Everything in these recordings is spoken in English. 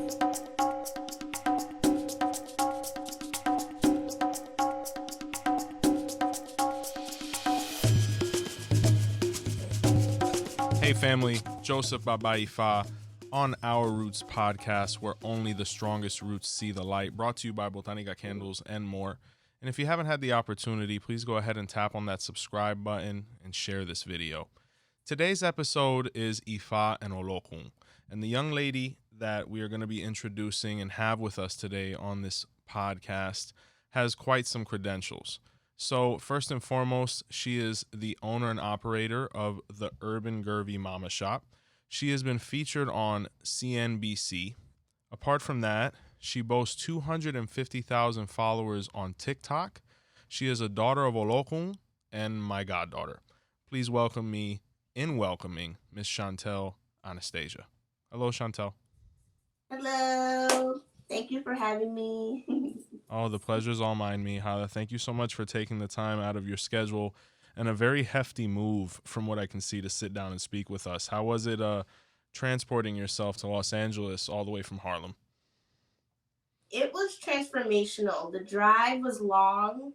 Hey family, 𝘃𝗶𝗱𝗲 on Our Roots podcast, where only the strongest roots see the light, brought to you by Botánica candles and more. And if you haven't had the opportunity, please go ahead and tap on that subscribe button and share this video. Today's episode is 𝗃𝗲 and Olokun, and the young lady that we are going to be introducing and have with us today on this podcast has quite some credentials. So first and foremost, she is the owner and operator of the 𝗃𝗶𝗱𝗲 Mama Shop. She has been featured on CNBC. Apart from that, she boasts 250,000 followers on TikTok. She is a daughter of Olokun and my goddaughter. Please welcome me in welcoming Miss Shontel Anestasia. Hello, Shontel. Hello. Thank you for having me. Oh, the pleasure's all mine, Mihada. Thank you so much for taking the time out of your schedule and a very hefty move, from what I can see, to sit down and speak with us. How was it transporting yourself to Los Angeles all the way from Harlem? It was transformational. The drive was long.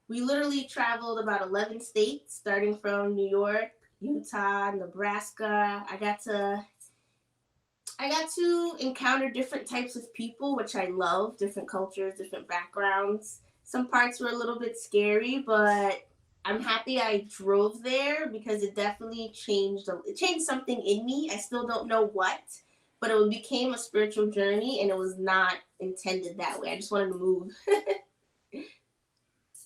We literally traveled about 11 states, starting from New York, Utah, Nebraska. I got to encounter different types of people, which I love, different cultures, different backgrounds. Some parts were a little bit scary, but I'm happy I drove there because it definitely changed something in me. I still don't know what, but it became a spiritual journey, and it was not intended that way. I just wanted to move.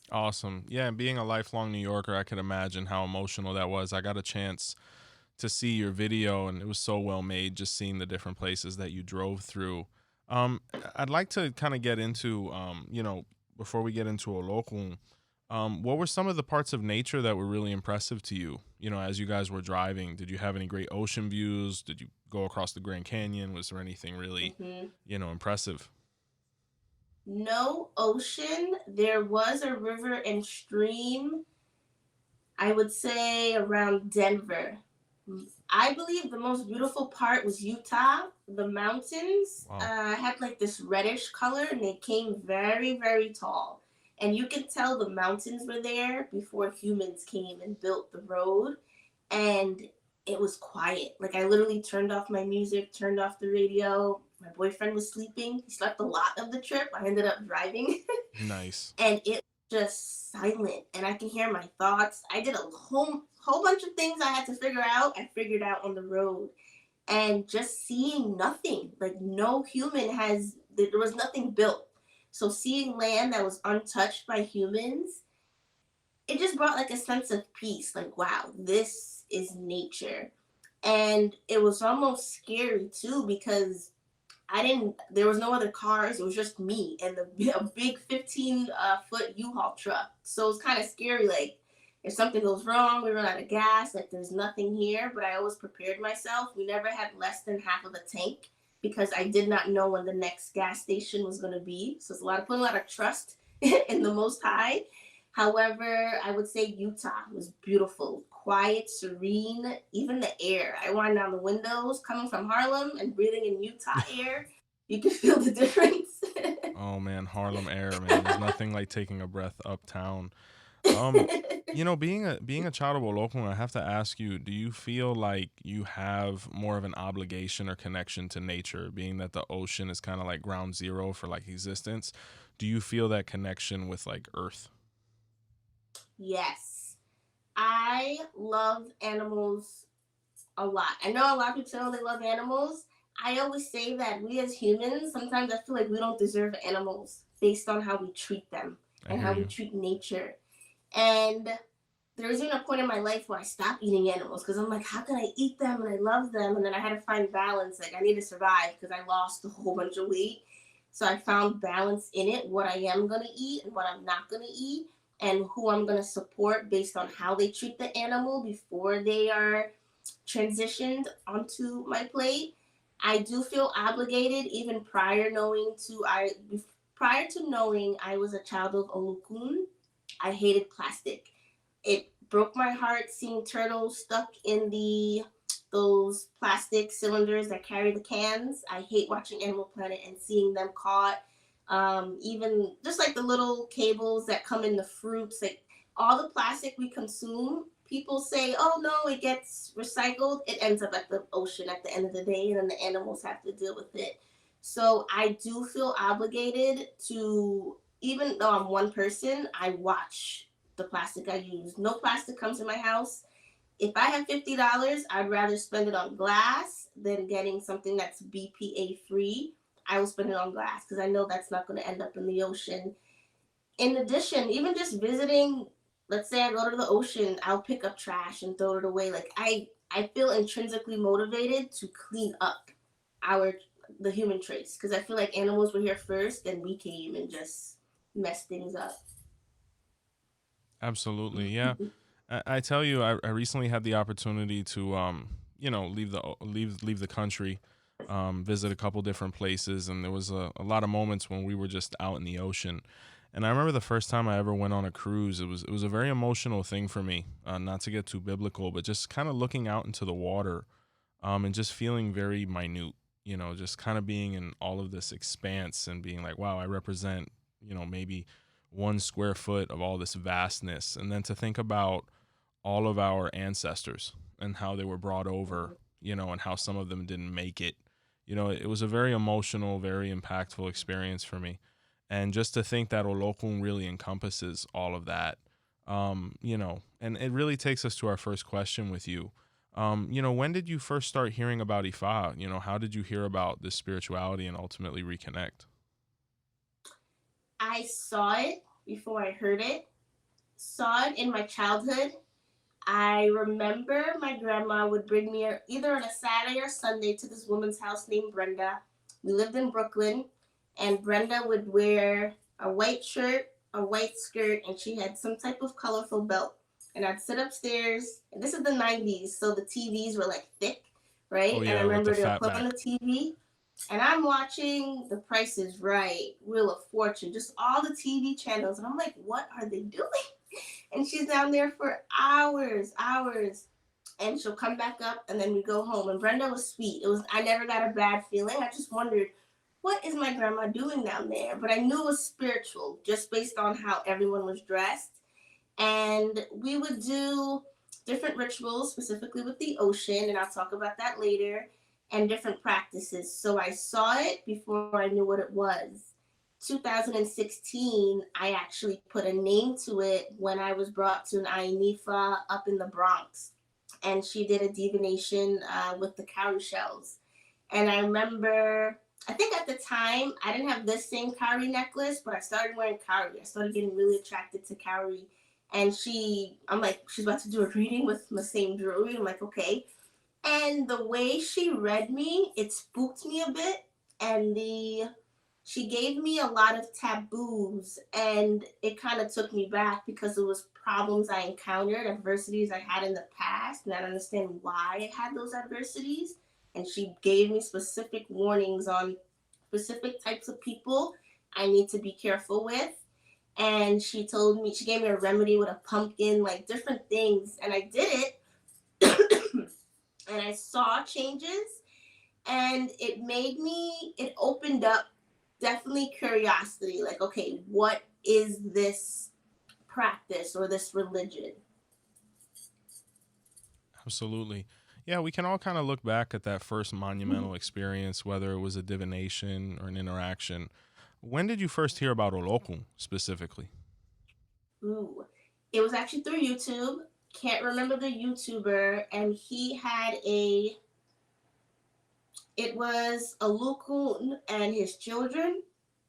Awesome. Yeah, and being a lifelong New Yorker, I could imagine how emotional that was. I got a chance to see your video, and it was so well made, just seeing the different places that you drove through. I'd like to kind of get into, before we get into Olokun, what were some of the parts of nature that were really impressive to you, as you guys were driving? Did you have any great ocean views? Did you go across the Grand Canyon? Was there anything really, impressive? No ocean. There was a river and stream, I would say, around Denver. I believe the most beautiful part was Utah. The mountains had like this reddish color, and they came very, very tall. And you could tell the mountains were there before humans came and built the road. And it was quiet. Like, I literally turned off my music, turned off the radio. My boyfriend was sleeping. He slept a lot of the trip. I ended up driving. Nice. And it was just silent, and I can hear my thoughts. I did a whole bunch of things I had to figure out. I figured out on the road, and just seeing nothing, like there was nothing built. So seeing land that was untouched by humans, it just brought like a sense of peace. Like, wow, this is nature. And it was almost scary too, because there was no other cars. It was just me and a big 15-foot U-Haul truck. So it was kind of scary. Like, if something goes wrong, we run out of gas, like there's nothing here. But I always prepared myself. We never had less than half of a tank because I did not know when the next gas station was going to be. So it's putting a lot of trust in the Most High. However, I would say Utah was beautiful, quiet, serene, even the air. I wind down the windows coming from Harlem and breathing in Utah air. You can feel the difference. Oh man, Harlem air, man. There's nothing like taking a breath uptown. Being a child of Olokun, I have to ask you, do you feel like you have more of an obligation or connection to nature, being that the ocean is kind of like ground zero for like existence? Do you feel that connection with like Earth? Yes. I love animals a lot. I know a lot of people say they love animals. I always say that we as humans, sometimes I feel like we don't deserve animals based on how we treat them and how we treat nature. And there was even a point in my life where I stopped eating animals because I'm like, how can I eat them? And I love them. And then I had to find balance. Like, I need to survive because I lost a whole bunch of weight. So I found balance in it, what I am going to eat and what I'm not going to eat, and who I'm going to support based on how they treat the animal before they are transitioned onto my plate. I do feel obligated even prior to knowing I was a child of Olokun. I hated plastic. It broke my heart seeing turtles stuck in the those plastic cylinders that carry the cans. I hate watching Animal Planet and seeing them caught. Even just like the little cables that come in the fruits, like all the plastic we consume, people say, oh no, it gets recycled. It ends up at the ocean at the end of the day, and then the animals have to deal with it. So I do feel obligated to, even though I'm one person, I watch the plastic I use. No plastic comes in my house. If I have $50, I'd rather spend it on glass than getting something that's BPA free. I will spend it on glass because I know that's not going to end up in the ocean. In addition, even just visiting, let's say I go to the ocean, I'll pick up trash and throw it away. Like I feel intrinsically motivated to clean up the human trace because I feel like animals were here first, then we came and just messed things up. Absolutely, yeah. I tell you, I recently had the opportunity to leave the country, visit a couple different places, and there was a lot of moments when we were just out in the ocean. And I remember the first time I ever went on a cruise, it was a very emotional thing for me. Not to get too biblical, but just kind of looking out into the water, and just feeling very minute. Just kind of being in all of this expanse and being like, wow, I represent, maybe 1 square foot of all this vastness. And then to think about all of our ancestors and how they were brought over, and how some of them didn't make it. It was a very emotional, very impactful experience for me. And just to think that Olokun really encompasses all of that, and it really takes us to our first question with you. When did you first start hearing about Ifa? How did you hear about this spirituality and ultimately reconnect? I saw it before I heard it. Saw it in my childhood. I remember my grandma would bring me either on a Saturday or Sunday to this woman's house named Brenda. We lived in Brooklyn, and Brenda would wear a white shirt, a white skirt, and she had some type of colorful belt. And I'd sit upstairs, and this is the 90s, so the TVs were like thick, right? Oh And I yeah, with the remember they would fat put on back. the TV, and I'm watching The Price is Right, Wheel of Fortune, just all the TV channels. And I'm like, what are they doing? And she's down there for hours, hours. And she'll come back up, and then we go home. And Brenda was sweet. I never got a bad feeling. I just wondered, what is my grandma doing down there? But I knew it was spiritual just based on how everyone was dressed. And we would do different rituals, specifically with the ocean, and I'll talk about that later, and different practices. So I saw it before I knew what it was. 2016, I actually put a name to it when I was brought to an Ayanifa up in the Bronx. And she did a divination with the cowrie shells. And I remember, I think at the time, I didn't have this same cowrie necklace, but I started wearing cowrie. I started getting really attracted to cowrie. And I'm like, she's about to do a reading with the same jewelry. I'm like, okay. And the way she read me, it spooked me a bit. And she gave me a lot of taboos, and it kind of took me back because it was problems I encountered, adversities I had in the past, and I understand why I had those adversities. And she gave me specific warnings on specific types of people I need to be careful with. And she gave me a remedy with a pumpkin, like different things. And I did it, and I saw changes, and it opened up definitely curiosity. Like, okay, what is this practice or this religion? Absolutely. Yeah, we can all kind of look back at that first monumental experience, whether it was a divination or an interaction. When did you first hear about Olokun specifically? Ooh, it was actually through YouTube. Can't remember the YouTuber, and he had it was Olokun and his children.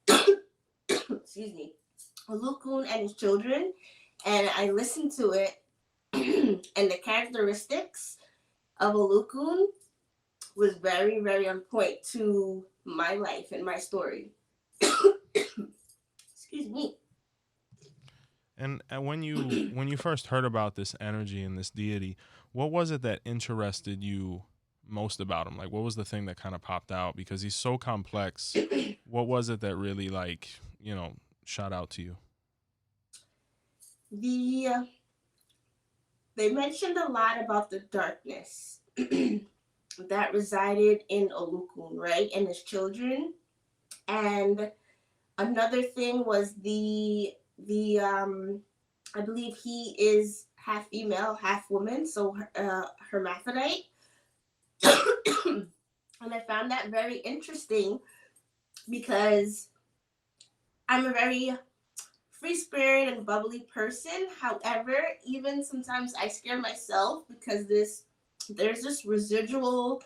Excuse me. Olokun and his children. And I listened to it, and the characteristics of Olokun was very, very on point to my life and my story. Excuse me. And when you first heard about this energy and this deity, what was it that interested you most about him? Like, what was the thing that kind of popped out? Because he's so complex. What was it that really, like, shot out to you? They mentioned a lot about the darkness. that resided in Olokun, right, and his children. And another thing was the I believe he is half female, half woman, so hermaphrodite. And I found that very interesting because I'm a very free spirit and bubbly person. However, even sometimes I scare myself because there's this residual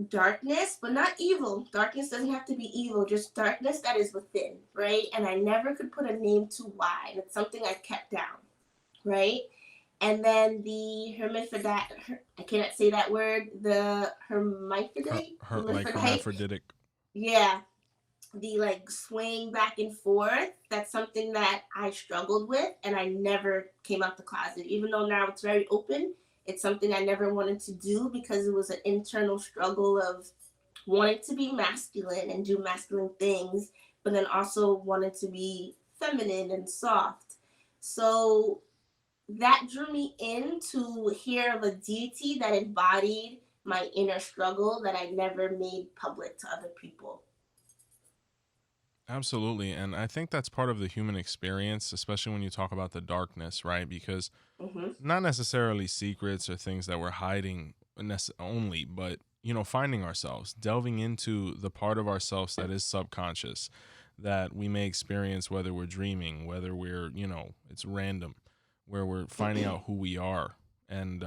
darkness, but not evil. Darkness doesn't have to be evil, just darkness that is within, right? And I never could put a name to why. And it's something I kept down, right? And then the hermaphrodite, I cannot say that word, the hermaphrodite, Like hermaphroditic. Yeah, the like swaying back and forth. That's something that I struggled with, and I never came out the closet. Even though now it's very open, it's something I never wanted to do because it was an internal struggle of wanting to be masculine and do masculine things, but then also wanted to be feminine and soft. So that drew me in to hear of a deity that embodied my inner struggle that I never made public to other people. Absolutely. And I think that's part of the human experience, especially when you talk about the darkness, right? Because Mm-hmm. not necessarily secrets or things that we're hiding only, but, finding ourselves, delving into the part of ourselves that is subconscious that we may experience, whether we're dreaming, whether we're, it's random, where we're finding out who we are. And,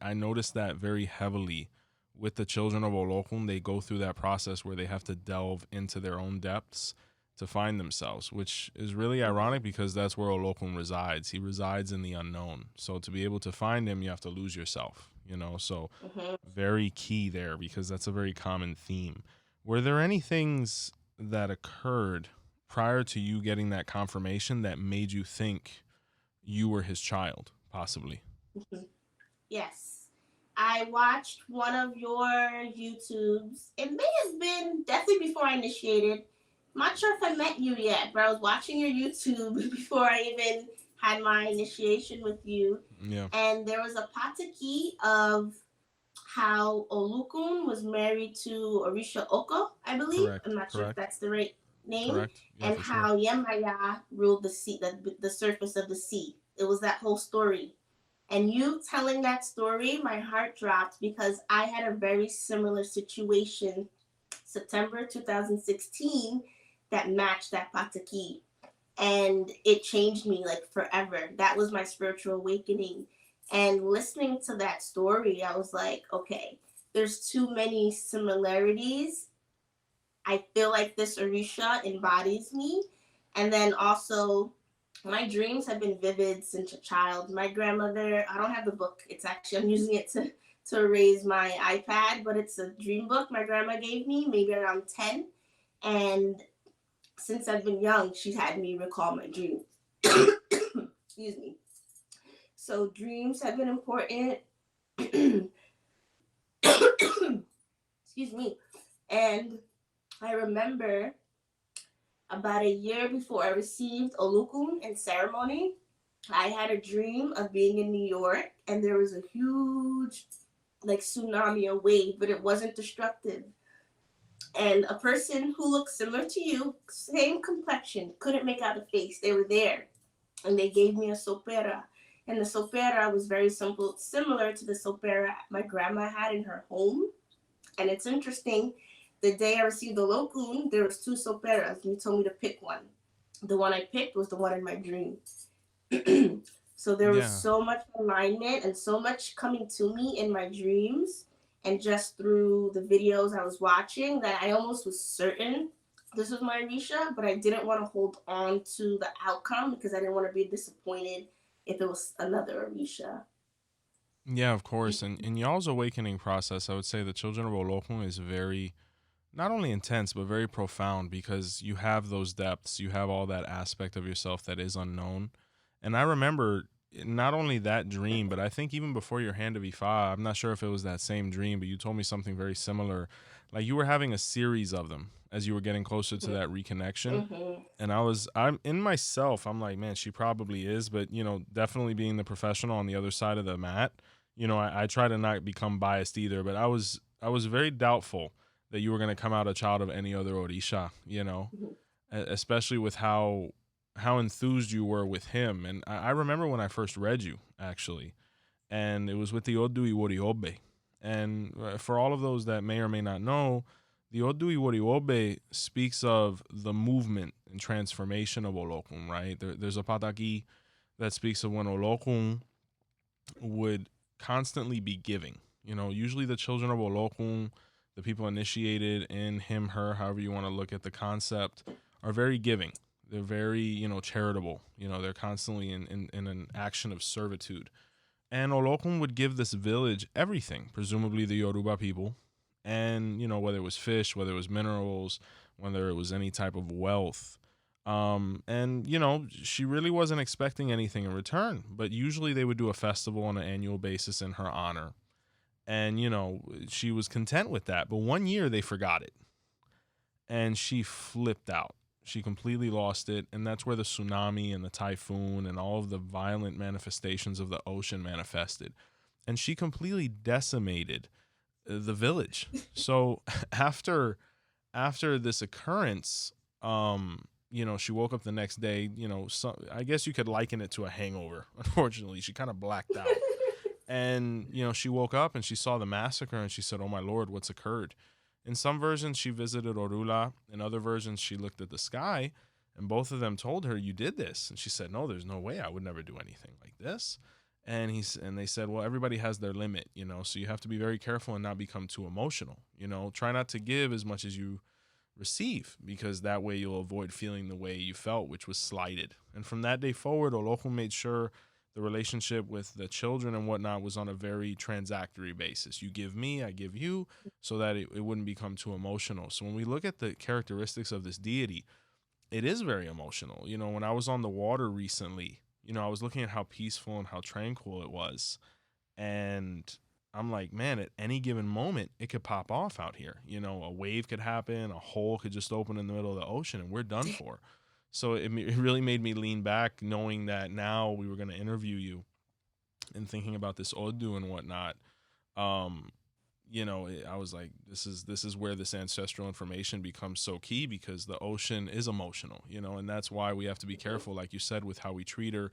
I noticed that very heavily with the children of Olokun. They go through that process where they have to delve into their own depths to find themselves, which is really ironic because that's where Olokun resides. He resides in the unknown. So to be able to find him, you have to lose yourself, so very key there because that's a very common theme. Were there any things that occurred prior to you getting that confirmation that made you think you were his child, possibly? Yes. I watched one of your YouTubes. It may have been definitely before I initiated. I'm not sure if I met you yet, but I was watching your YouTube before I even had my initiation with you. Yeah. And there was a pataki of how Olokun was married to 𝘃𝗶𝗱𝗏, I believe. Correct. I'm not sure if that's the right name. Correct. Yeah, And for sure. how 𝘃𝗶𝗱𝗏 ruled the sea, the surface of the sea. It was that whole story. And you telling that story, my heart dropped because I had a very similar situation September 2016 that matched that pataki. And it changed me like forever. That was my spiritual awakening. And listening to that story, I was like, okay, there's too many similarities. I feel like this orisha embodies me. And then also, my dreams have been vivid since a child. My grandmother, I don't have the book. It's actually, I'm using it to erase my iPad, but it's a dream book my grandma gave me, maybe around 10. And since I've been young, she's had me recall my dreams. Excuse me. So dreams have been important. Excuse me. And I remember about a year before I received Olokun in ceremony, I had a dream of being in New York and there was a huge like tsunami, a wave, but it wasn't destructive. And a person who looked similar to you, same complexion, couldn't make out a face. They were there. And they gave me a 𝘃𝗶𝗱𝗏. And the 𝘃𝗶𝗏𝗏 was very simple, similar to the 𝘃𝗶𝗏𝗏 my grandma had in her home. And it's interesting, the day I received the Olokun, there was two 𝘃𝗶𝗏𝗏s, and you told me to pick one. The one I picked was the one in my dream. So there was so much alignment and so much coming to me in my dreams and just through the videos I was watching that I almost was certain this was my orisha, but I didn't want to hold on to the outcome because I didn't want to be disappointed if it was another orisha. Yeah, of course. And in y'all's awakening process, I would say the Children of Olokun is very, not only intense, but very profound because you have those depths. You have all that aspect of yourself that is unknown. And I remember not only that dream, but I think even before your hand of Ifa, I'm not sure if it was that same dream, but you told me something very similar. Like you were having a series of them as you were getting closer to that reconnection. And I'm in myself, I'm like, man, she probably is, but definitely being the professional on the other side of the mat, I try to not become biased either, but I was very doubtful that you were going to come out a child of any other orisha, Mhm. especially with how enthused you were with him. And I remember when I first read you, actually, and it was with the 𝗀𝗲𝗿𝗀𝗶𝗍𝗲. And for all of those that may or may not know, the 𝗀𝗲𝗿𝗀𝗶𝗍𝗲 speaks of the movement and transformation of Olokun, right? There's a pataki that speaks of when Olokun would constantly be giving. Usually the children of Olokun, the people initiated in him, her, however you want to look at the concept, are very giving. They're very, charitable. They're constantly in an action of servitude. And Olokun would give this village everything, presumably the Yoruba people. And, whether it was fish, whether it was minerals, whether it was any type of wealth. And, she really wasn't expecting anything in return. But usually they would do a festival on an annual basis in her honor. And, she was content with that. But one year they forgot it. And she flipped out. She completely lost it. And that's where the tsunami and the typhoon and all of the violent manifestations of the ocean manifested. And she completely decimated the village. So after this occurrence, she woke up the next day, I guess you could liken it to a hangover. Unfortunately, she kind of blacked out. And, she woke up and she saw the massacre and she said, "Oh my Lord, what's occurred?" In some versions, she visited Orula. In other versions, she looked at the sky, and both of them told her, "You did this." And she said, "No, there's no way. I would never do anything like this." And they said, "Well, everybody has their limit, so you have to be very careful and not become too emotional. Try not to give as much as you receive, because that way you'll avoid feeling the way you felt, which was slighted." And from that day forward, Olokun made sure the relationship with the children and whatnot was on a very transactory basis. You give me, I give you, so that it wouldn't become too emotional. So when we look at the characteristics of this deity, it is very emotional. When I was on the water recently, I was looking at how peaceful and how tranquil it was. And I'm like, man, at any given moment, it could pop off out here. A wave could happen, a hole could just open in the middle of the ocean, and we're done for. So it really made me lean back, knowing that now we were going to interview you and thinking about this Odu and whatnot. I was like, this is where this ancestral information becomes so key, because the ocean is emotional, and that's why we have to be careful, like you said, with how we treat her.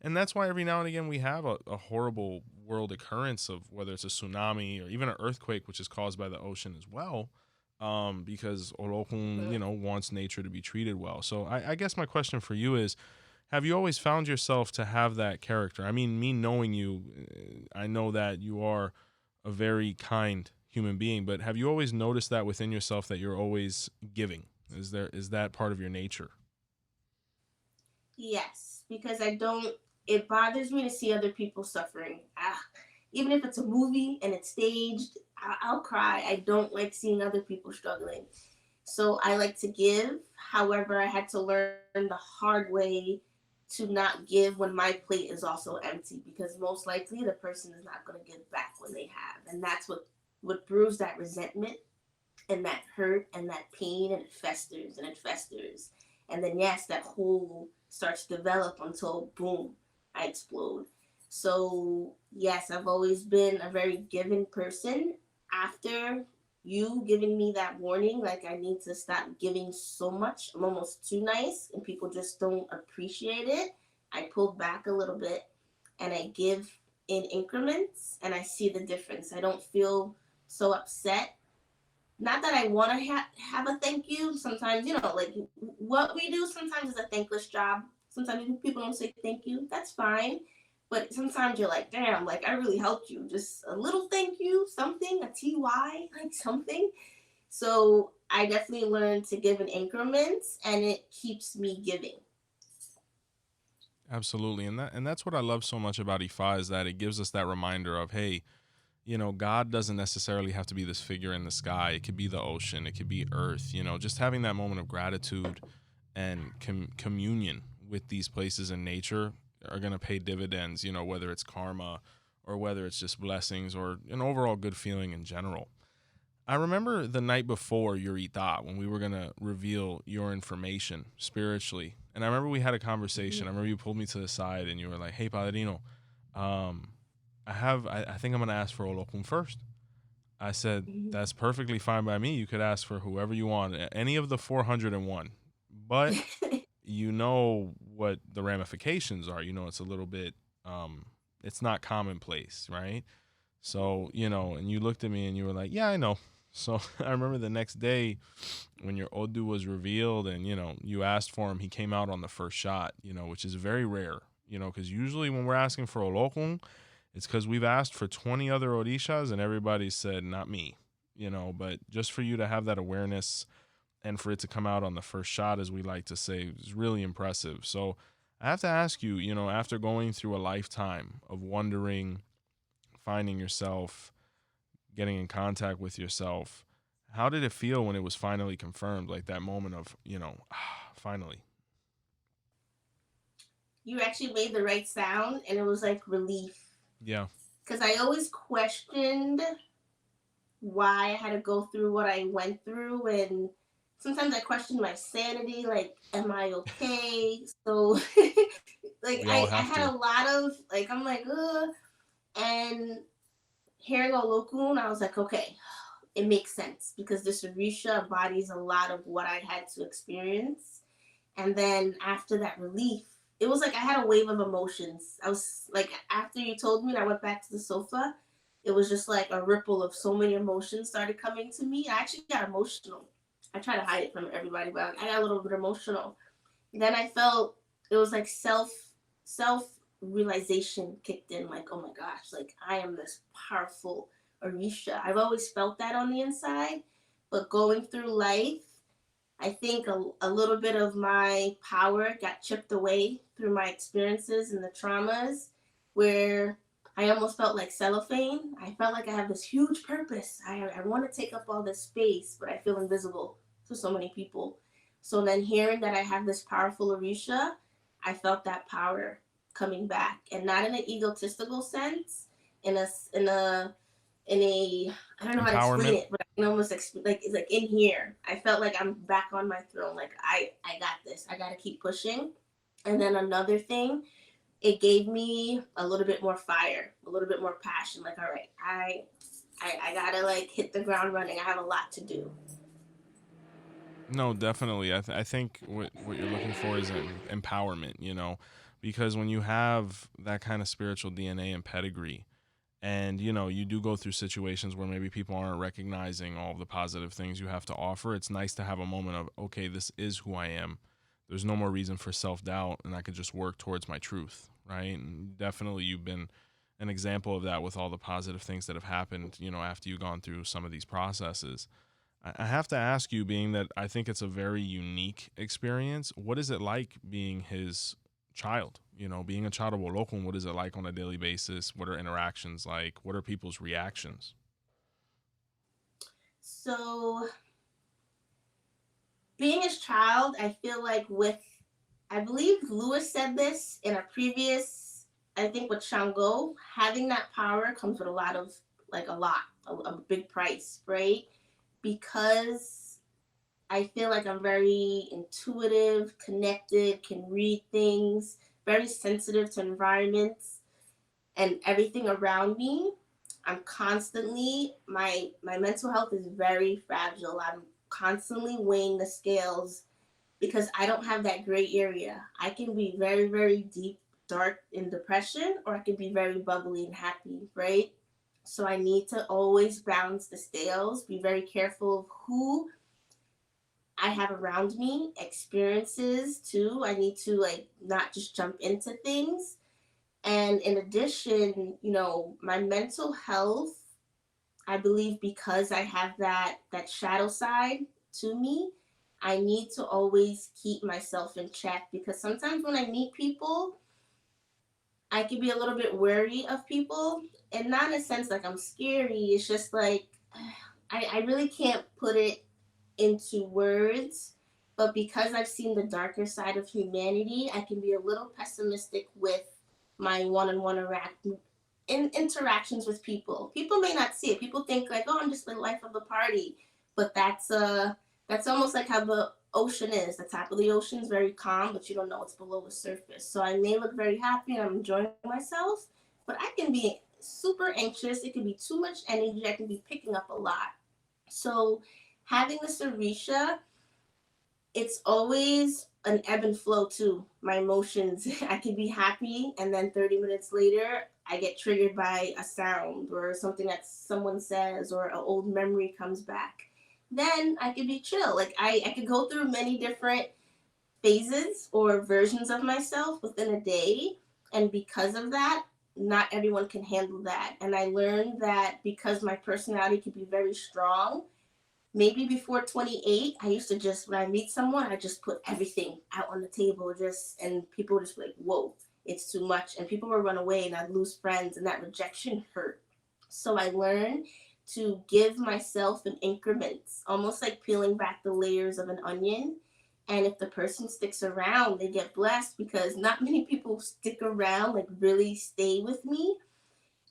And that's why every now and again we have a horrible world occurrence of whether it's a tsunami or even an earthquake, which is caused by the ocean as well. Because Olokun, wants nature to be treated well. So I guess my question for you is, have you always found yourself to have that character? I mean, me knowing you, I know that you are a very kind human being, but have you always noticed that within yourself, that you're always giving? Is that part of your nature? Yes, because it bothers me to see other people suffering. Even if it's a movie and it's staged, I'll cry. I don't like seeing other people struggling. So I like to give. However, I had to learn the hard way to not give when my plate is also empty, because most likely the person is not going to give back when they have. And that's what brews that resentment and that hurt and that pain, and it festers and it festers. And then, yes, that hole starts to develop until, boom, I explode. So, yes, I've always been a very giving person. After you giving me that warning, like I need to stop giving so much, I'm almost too nice and people just don't appreciate it, I pulled back a little bit and I give in increments, and I see the difference. I don't feel so upset. Not that I want to have a thank you. Sometimes, like what we do sometimes is a thankless job. Sometimes people don't say thank you. That's fine. But sometimes you're like, damn, like I really helped you. Just a little thank you, something, a TY, like something. So I definitely learned to give in increments, and it keeps me giving. Absolutely. And that's what I love so much about Ifa, is that it gives us that reminder of, hey, God doesn't necessarily have to be this figure in the sky. It could be the ocean. It could be earth. Just having that moment of gratitude and communion with these places in nature are going to pay dividends, whether it's karma or whether it's just blessings or an overall good feeling in general. I remember the night before your 𝗃𝗏, when we were going to reveal your information spiritually. And I remember we had a conversation. I remember you pulled me to the side and you were like, "Hey, Padrino, I I think I'm gonna ask for Olokun first. I said, Mhm. that's perfectly fine by me. You could ask for whoever you want, any of the 401. But you know what the ramifications are. You know, it's a little bit, it's not commonplace, right? So, and you looked at me and you were like, yeah, I know. So I remember the next day when your Odu was revealed and, you asked for him, he came out on the first shot, which is very rare, because usually when we're asking for Olokun, it's because we've asked for 20 other Orishas and everybody said, not me, but just for you to have that awareness and for it to come out on the first shot, as we like to say, is really impressive. So I have to ask you, after going through a lifetime of wondering, finding yourself, getting in contact with yourself, how did it feel when it was finally confirmed? Like that moment of, finally. You actually made the right sound, and it was like relief. Yeah. Because I always questioned why I had to go through what I went through, and sometimes I questioned my sanity. Like, am I okay? So, like, We all I have had to. a lot of like, I'm like, ugh. And hearing Olokun, I was like, okay, it makes sense because this orisha embodies a lot of what I had to experience. And then after that relief, it was like I had a wave of emotions. I was like, after you told me and I went back to the sofa, it was just like a ripple of so many emotions started coming to me. I actually got emotional. I try to hide it from everybody, but I got a little bit emotional. Then I felt it was like self realization kicked in. Like, oh my gosh, like I am this powerful Orisha. I've always felt that on the inside, but going through life, I think a little bit of my power got chipped away through my experiences and the traumas where I almost felt like cellophane. I felt like I have this huge purpose. I want to take up all this space, but I feel invisible to so many people. So then hearing that I have this powerful Orisha, I felt that power coming back, and not in an egotistical sense, in a I don't know how to explain Empowerment. it, but I can almost like it's like in here. I felt like I'm back on my throne. Like I got this. I got to keep pushing. And then another thing, it gave me a little bit more fire, a little bit more passion. Like, all right, I gotta like hit the ground running. I have a lot to do. No, definitely. I think what you're looking for is an empowerment, because when you have that kind of spiritual DNA and pedigree, and you do go through situations where maybe people aren't recognizing all of the positive things you have to offer, it's nice to have a moment of, okay, this is who I am. There's no more reason for self-doubt, and I could just work towards my truth, right? And definitely you've been an example of that with all the positive things that have happened, after you've gone through some of these processes. I have to ask you, being that I think it's a very unique experience, what is it like being his child? Being a child of Olokun, what is it like on a daily basis? What are interactions like? What are people's reactions? So being his child, I feel like I believe Lewis said this in a previous, I think with Shango, having that power comes with a lot of, like a big price, right? Because I feel like I'm very intuitive, connected, can read things, very sensitive to environments and everything around me. I'm constantly my mental health is very fragile. I'm constantly weighing the scales because I don't have that gray area. I can be very, very deep, dark in depression, or I can be very bubbly and happy, right? So I need to always balance the scales, be very careful of who I have around me, experiences too. I need to like not just jump into things. And in addition, my mental health, I believe because I have that shadow side to me, I need to always keep myself in check because sometimes when I meet people, I can be a little bit wary of people, and not in a sense like I'm scary. It's just like I really can't put it into words, but because I've seen the darker side of humanity, I can be a little pessimistic with my one-on-one interactions with people. People may not see it. People think like, "Oh, I'm just the life of the party," but that's almost like how the ocean is. The top of the ocean is very calm, but you don't know what's below the surface. So I may look very happy and I'm enjoying myself, but I can be super anxious. It could be too much energy. I can be picking up a lot. So having this orisha, it's always an ebb and flow too. My emotions, I can be happy, and then 30 minutes later, I get triggered by a sound or something that someone says, or an old memory comes back. Then I could be chill. Like I could go through many different phases or versions of myself within a day. And because of that, not everyone can handle that. And I learned that because my personality can be very strong, maybe before 28, I used to just, when I meet someone, I just put everything out on the table, and people would just be like, whoa, it's too much. And people would run away, and I'd lose friends, and that rejection hurt. So I learned to give myself in increments, almost like peeling back the layers of an onion. And if the person sticks around, they get blessed, because not many people stick around, like really stay with me.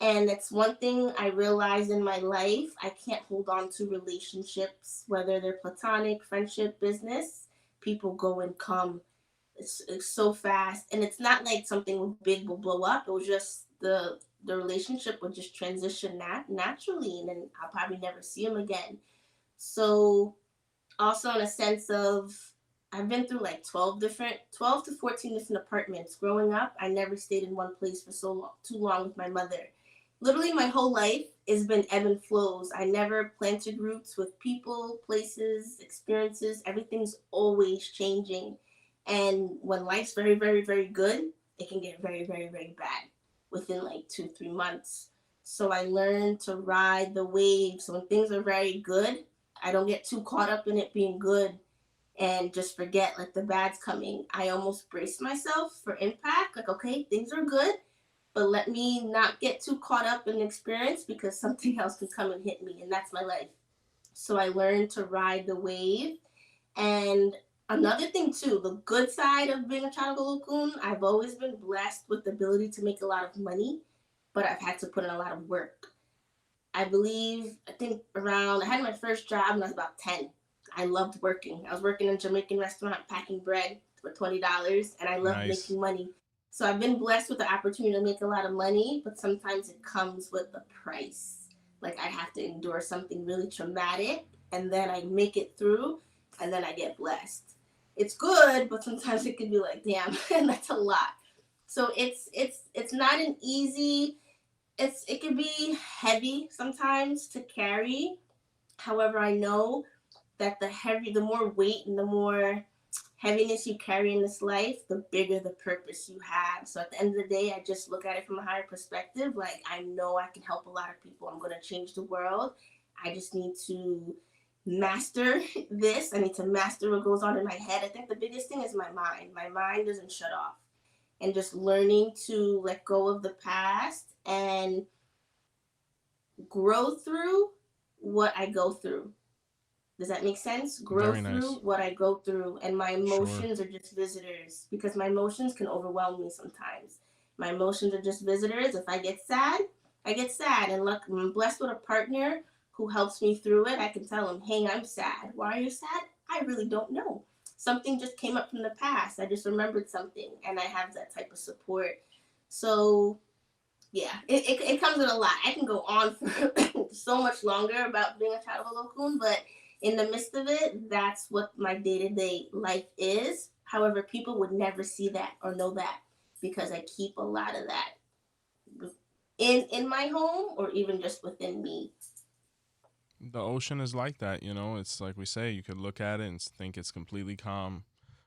And it's one thing I realized in my life. I can't hold on to relationships, whether they're platonic, friendship, business. People go and come. It's so fast. And it's not like something big will blow up. It was just the relationship would just transition naturally. And then I'll probably never see them again. So also in a sense of, I've been through like 12 to 14 different apartments. Growing up, I never stayed in one place for too long with my mother. Literally my whole life has been ebb and flows. I never planted roots with people, places, experiences. Everything's always changing. And when life's very, very, very good, it can get very, very, very bad within like 2-3 months. So I learned to ride the waves. So when things are very good, I don't get too caught up in it being good and just forget like the bad's coming. I almost brace myself for impact. Like, okay, things are good, but let me not get too caught up in the experience, because something else can come and hit me, and that's my life. So I learned to ride the wave. And another thing too, the good side of being a child of Olokun, I've always been blessed with the ability to make a lot of money, but I've had to put in a lot of work. I had my first job when I was about 10. I loved working. I was working in a Jamaican restaurant packing bread for $20, and I loved Nice. making money. So I've been blessed with the opportunity to make a lot of money, but sometimes it comes with a price. Like I have to endure something really traumatic, and then I make it through, and then I get blessed. It's good, but sometimes it can be like, damn, that's a lot. So it's not an easy. It can be heavy sometimes to carry. However, I know that the more weight and the more heaviness you carry in this life, the bigger the purpose you have. So at the end of the day, I just look at it from a higher perspective. Like, I know I can help a lot of people. I'm going to change the world. I just need to master this. I need to master what goes on in my head. I think the biggest thing is my mind. My mind doesn't shut off. And just learning to let go of the past and grow through what I go through. Does that make sense? Grow Very through nice. what I go through. And my Sure. emotions are just visitors, because my emotions can overwhelm me sometimes. My emotions are just visitors. If I get sad, I get sad. And look, I'm blessed with a partner who helps me through it. I can tell him, hey, I'm sad. Why are you sad? I really don't know. Something just came up from the past. I just remembered something, and I have that type of support. So yeah, it comes with a lot. I can go on for so much longer about being a child of Olokun, but in the midst of it, that's what my day-to-day life is. However, people would never see that or know that, because I keep a lot of that in my home, or even just within me. The ocean is like that, you know. It's like we say, you could look at it and think it's completely calm,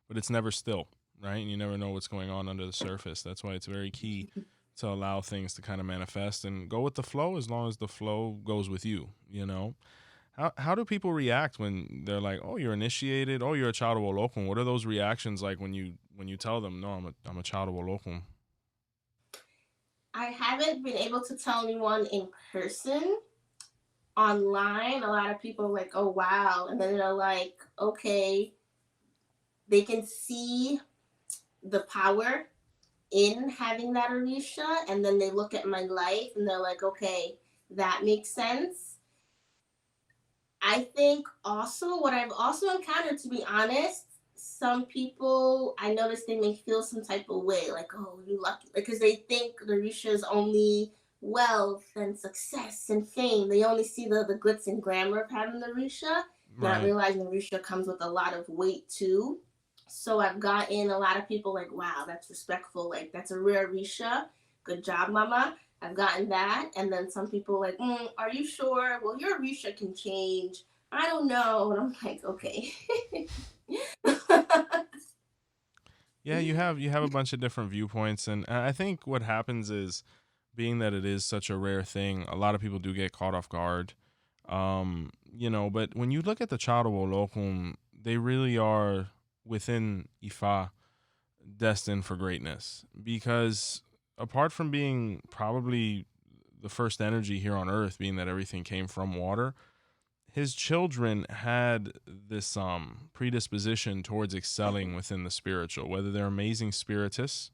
but it's never still, right? And you never know what's going on under the surface. That's why it's very key to allow things to kind of manifest and go with the flow, as long as the flow goes with you, you know. How do people react when they're like, "Oh, you're initiated. Oh, you're a child of Olokun." What are those reactions like when you tell them, "No, I'm a child of Olokun"? I haven't been able to tell anyone in person. Online, a lot of people are like, oh, wow. And then they're like, okay, they can see the power in having that orisha, and then they look at my life and they're like, okay, that makes sense. I think also what I've also encountered, to be honest, some people, I noticed they may feel some type of way, like, oh, you lucky, because they think the orisha is only wealth and success and fame. They only see the glitz and glamour of having the 𝘃𝗺𝗃𝗃, not Right. realizing the 𝘃𝗃𝗃 comes with a lot of weight too. So I've gotten a lot of people like, wow, that's respectful. Like, that's a rare 𝘃𝗃𝗃. Good job, mama. I've gotten that. And then some people like, are you sure? Well, your 𝘃𝗃𝗃 can change. I don't know. And I'm like, okay. Yeah, you have a bunch of different viewpoints, and I think what happens is, being that it is such a rare thing, a lot of people do get caught off guard. But when you look at the child of Olokun, they really are within Ifa destined for greatness, because apart from being probably the first energy here on earth, being that everything came from water, his children had this predisposition towards excelling within the spiritual, whether they're amazing spiritists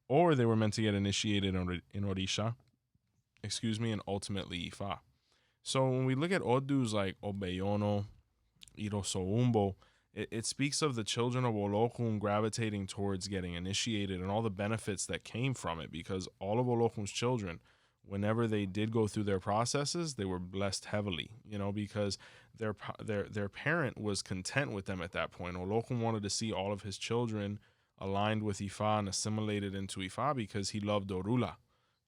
or they were meant to get initiated in orisha, and ultimately Ifa. So when we look at odus like Obeyono, Irosoumbo, it speaks of the children of Olokun gravitating towards getting initiated and all the benefits that came from it, because all of Olokun's children, whenever they did go through their processes, they were blessed heavily, because their parent was content with them at that point. Olokun wanted to see all of his children aligned with Ifa and assimilated into Ifa, because he loved Orula.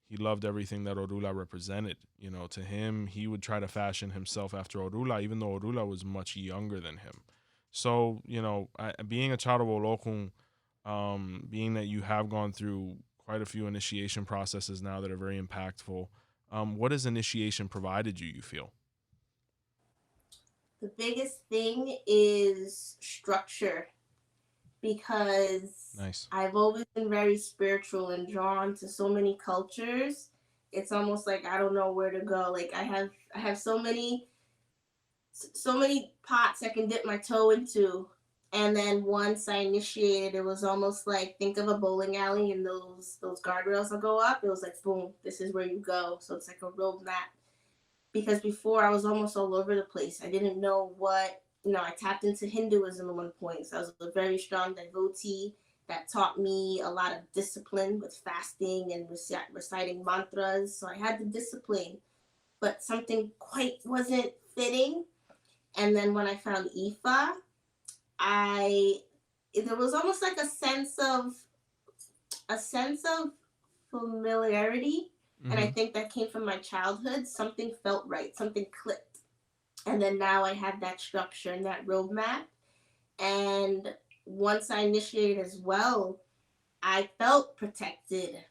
He loved everything that Orula represented. To him, he would try to fashion himself after Orula, even though Orula was much younger than him. So, being a child of Olokun, being that you have gone through quite a few initiation processes now that are very impactful, what has initiation provided you, you feel? The biggest thing is structure, because Nice. I've always been very spiritual and drawn to so many cultures. It's almost like I don't know where to go. Like I have so many pots I can dip my toe into. And then once I initiated, it was almost like, think of a bowling alley and those guardrails that go up. It was like, boom, this is where you go. So it's like a roadmap. Because before I was almost all over the place. I didn't know what, I tapped into Hinduism at one point. So I was a very strong devotee that taught me a lot of discipline with fasting and reciting mantras. So I had the discipline, but something quite wasn't fitting. And then when I found Ifa, there was almost like a sense of familiarity, and I Mm-hmm. think that came from my childhood. Something felt right, something clicked, and then now I had that structure and that roadmap. And once I initiated as well, I felt protected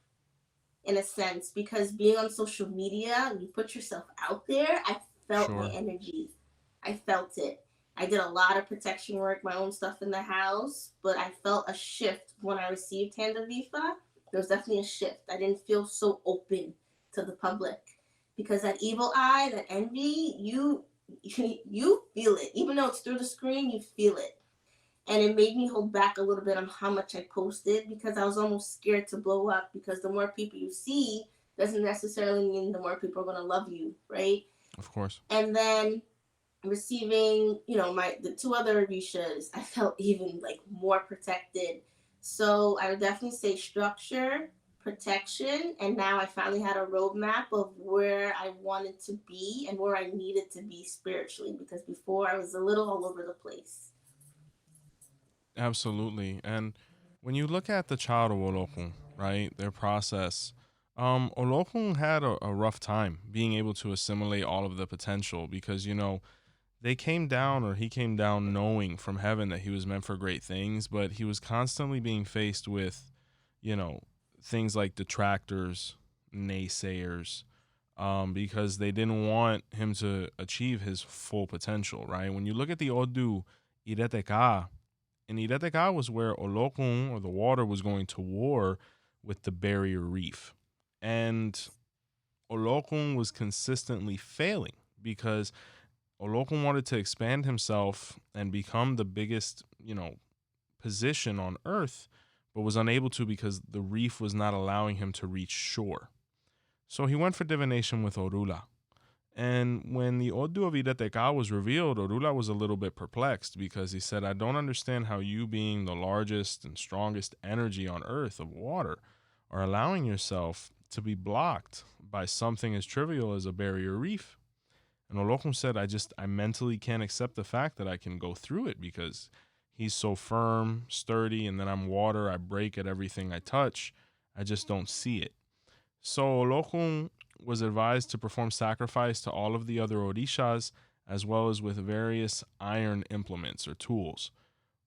in a sense, because being on social media, you put yourself out there. I felt my Sure. energy. I felt it. I did a lot of protection work, my own stuff in the house, but I felt a shift when I received Hand of Ifa. There was definitely a shift. I didn't feel so open to the public, because that evil eye, that envy, you feel it. Even though it's through the screen, you feel it. And it made me hold back a little bit on how much I posted, because I was almost scared to blow up, because the more people you see doesn't necessarily mean the more people are going to love you, right? Of course. And then receiving, the two other 𝘃𝗃𝗃𝗃s, I felt even like more protected. So I would definitely say structure, protection, and now I finally had a roadmap of where I wanted to be and where I needed to be spiritually, because before I was a little all over the place. Absolutely. And when you look at the child of Olokun, right, their process, Olokun had a rough time being able to assimilate all of the potential, because, they came down, or he came down knowing from heaven that he was meant for great things, but he was constantly being faced with, you know, things like detractors, naysayers, because they didn't want him to achieve his full potential, right? When you look at the Odu 𝗃𝗃𝗃𝗃, and 𝗃𝗃𝗃𝗃 was where Olokun, or the water, was going to war with the barrier reef. And Olokun was consistently failing, because Olokun wanted to expand himself and become the biggest, position on Earth, but was unable to, because the reef was not allowing him to reach shore. So he went for divination with Orula. And when the Odu of 𝗃𝗃𝗃𝗃 was revealed, Orula was a little bit perplexed, because he said, I don't understand how you, being the largest and strongest energy on Earth of water, are allowing yourself to be blocked by something as trivial as a barrier reef. And Olokun said, I mentally can't accept the fact that I can go through it because he's so firm, sturdy, and then I'm water. I break at everything I touch. I just don't see it. So Olokun was advised to perform sacrifice to all of the other orishas, as well as with various iron implements or tools.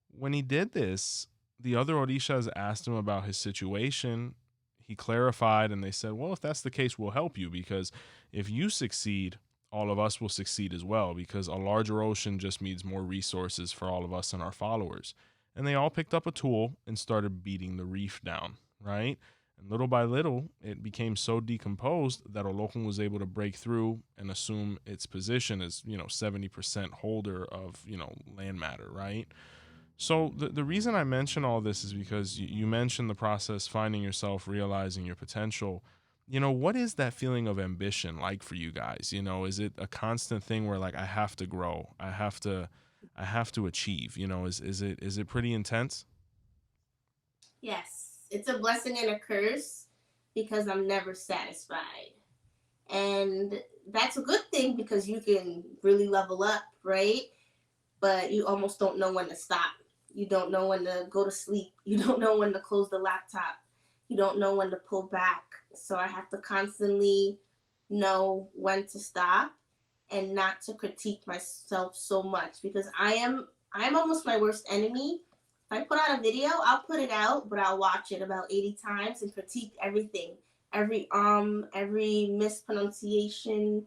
When he did this, the other orishas asked him about his situation. He clarified, and they said, well, if that's the case, we'll help you, because if you succeed, all of us will succeed as well, because a larger ocean just means more resources for all of us and our followers. And they all picked up a tool and started beating the reef down, right? And little by little, it became so decomposed that Olokun was able to break through and assume its position as, 70% holder of, land matter, right? So the reason I mention all this is because you mentioned the process, finding yourself, realizing your potential. What is that feeling of ambition like for you guys? Is it a constant thing where like, I have to grow, I have to achieve, is it pretty intense? Yes, it's a blessing and a curse because I'm never satisfied. And that's a good thing because you can really level up, right? But you almost don't know when to stop. You don't know when to go to sleep. You don't know when to close the laptop. You don't know when to pull back. So I have to constantly know when to stop and not to critique myself so much because I'm almost my worst enemy. If I put out a video, I'll put it out, but I'll watch it about 80 times and critique everything. Every mispronunciation,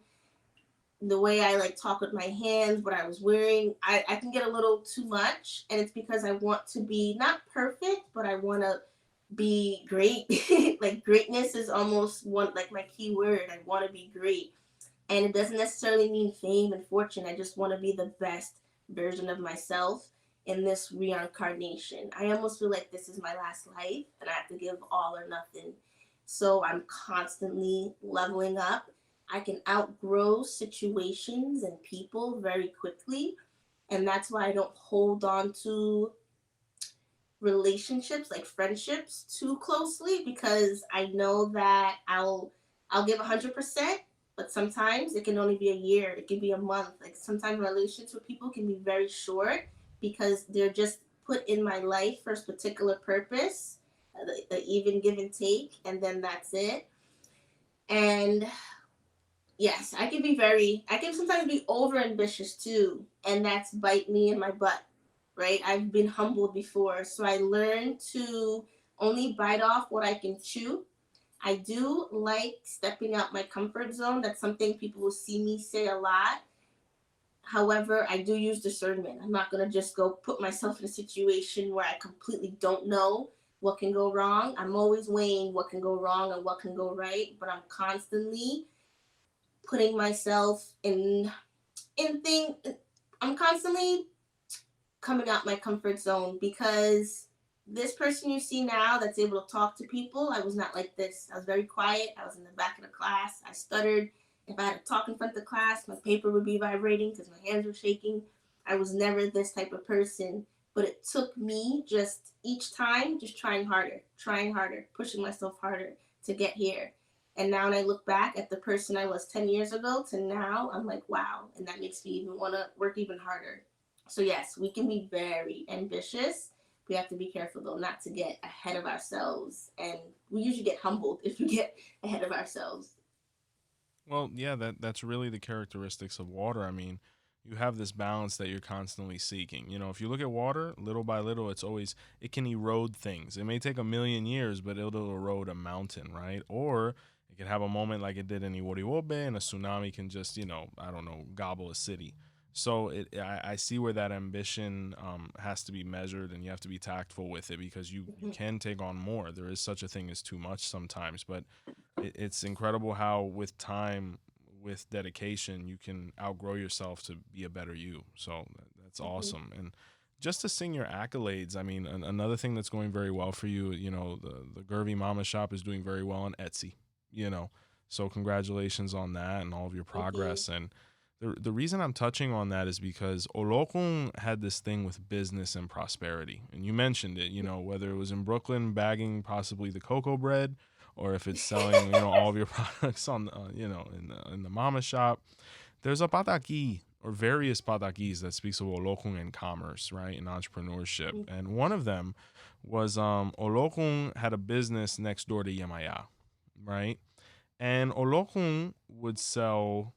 the way I like talk with my hands, what I was wearing, I can get a little too much, and it's because I want to be not perfect, but I want to be great. Like greatness is almost one like my key word. I want to be great, and it doesn't necessarily mean fame and fortune. I just want to be the best version of myself in this reincarnation. I almost feel like this is my last life, and I have to give all or nothing. So I'm constantly leveling up. I can outgrow situations and people very quickly. And that's why I don't hold on to relationships like friendships too closely because I know that I'll give 100%, but sometimes it can only be a year, it can be a month. Like sometimes relationships with people can be very short because they're just put in my life for a particular purpose, the even give and take, and then that's it. And yes, I can sometimes be over ambitious too, and that's bite me in my butt, right? I've been humbled before, so I learned to only bite off what I can chew. I do like stepping out my comfort zone. That's something people will see me say a lot. However, I do use discernment. I'm not going to just go put myself in a situation where I completely don't know what can go wrong. I'm always weighing what can go wrong and what can go right, but I'm constantly putting myself in thing. I'm constantly coming out my comfort zone because this person you see now that's able to talk to people, I was not like this. I was very quiet. I was in the back of the class. I stuttered. If I had to talk in front of the class, my paper would be vibrating because my hands were shaking. I was never this type of person, but it took me just each time just trying harder, pushing myself harder to get here. And now when I look back at the person I was 10 years ago to now, I'm like, wow. And that makes me even want to work even harder. So yes, we can be very ambitious. We have to be careful though not to get ahead of ourselves. And we usually get humbled if we get ahead of ourselves. Well, yeah, that's really the characteristics of water. I mean, you have this balance that you're constantly seeking. If you look at water, little by little, it can erode things. It may take a million years, but it'll erode a mountain, right? Or it can have a moment like it did in 𝗃𝗏𝗿𝗃, and a tsunami can just, I don't know, gobble a city. So I see where that ambition has to be measured, and you have to be tactful with it because you can take on more. There is such a thing as too much sometimes, but it's incredible how with time, with dedication, you can outgrow yourself to be a better you. So that's awesome. And just to sing your accolades, I mean, another thing that's going very well for you, the ګرځي Mama shop is doing very well on Etsy, so congratulations on that and all of your progress. And the reason I'm touching on that is because Olokun had this thing with business and prosperity. And you mentioned it, whether it was in Brooklyn bagging possibly the cocoa bread or if it's selling, you know, all of your products on, you know, in the mama shop. There's a 𝗃𝗍𝗃 or various 𝗃𝗍𝗃s that speaks of Olokun and commerce, right, and entrepreneurship. And one of them was Olokun had a business next door to 𝗀𝗻𝗃, right? And Olokun would sell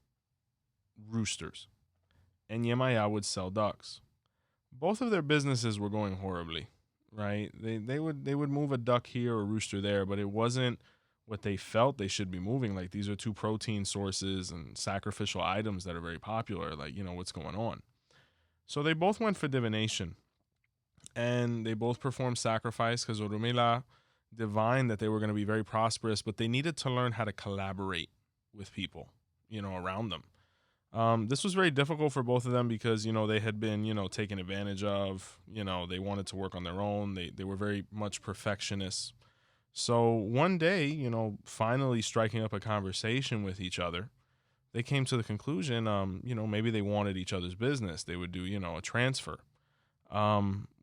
roosters, and 𝗀𝗻𝗃 would sell ducks. Both of their businesses were going horribly, right? They would move a duck here or a rooster there, but it wasn't what they felt they should be moving. Like, these are two protein sources and sacrificial items that are very popular. Like, you know, what's going on? So they both went for divination, and they both performed sacrifice because 𝗃𝗶𝗱𝗲 divined that they were going to be very prosperous, but they needed to learn how to collaborate with people, you know, around them. This was very difficult for both of them because, you know, they had been, you know, taken advantage of. You know, they wanted to work on their own. They were very much perfectionists. So one day, you know, finally striking up a conversation with each other, they came to the conclusion, you know, maybe they wanted each other's business. They would do, you know, a transfer,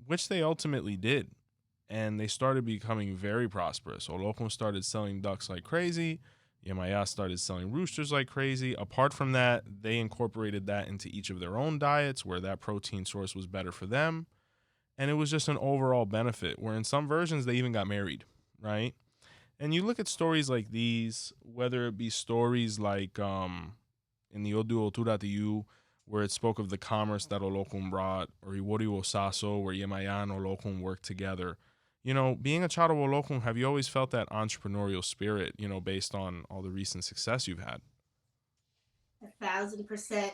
which they ultimately did. And they started becoming very prosperous. Olokun started selling ducks like crazy. 𝗀𝗻𝗃 started selling roosters like crazy. Apart from that, they incorporated that into each of their own diets where that protein source was better for them. And it was just an overall benefit, where in some versions they even got married, right? And you look at stories like these, whether it be stories like in the 𝗃𝗲𝗿𝗲𝗃, where it spoke of the commerce that Olokun brought, or 𝗃𝗏𝗿𝗃𝗍𝗁, where 𝗀𝗻𝗃 and Olokun worked together. You know, being a child of Olokun, have you always felt that entrepreneurial spirit, you know, based on all the recent success you've had? 1,000%.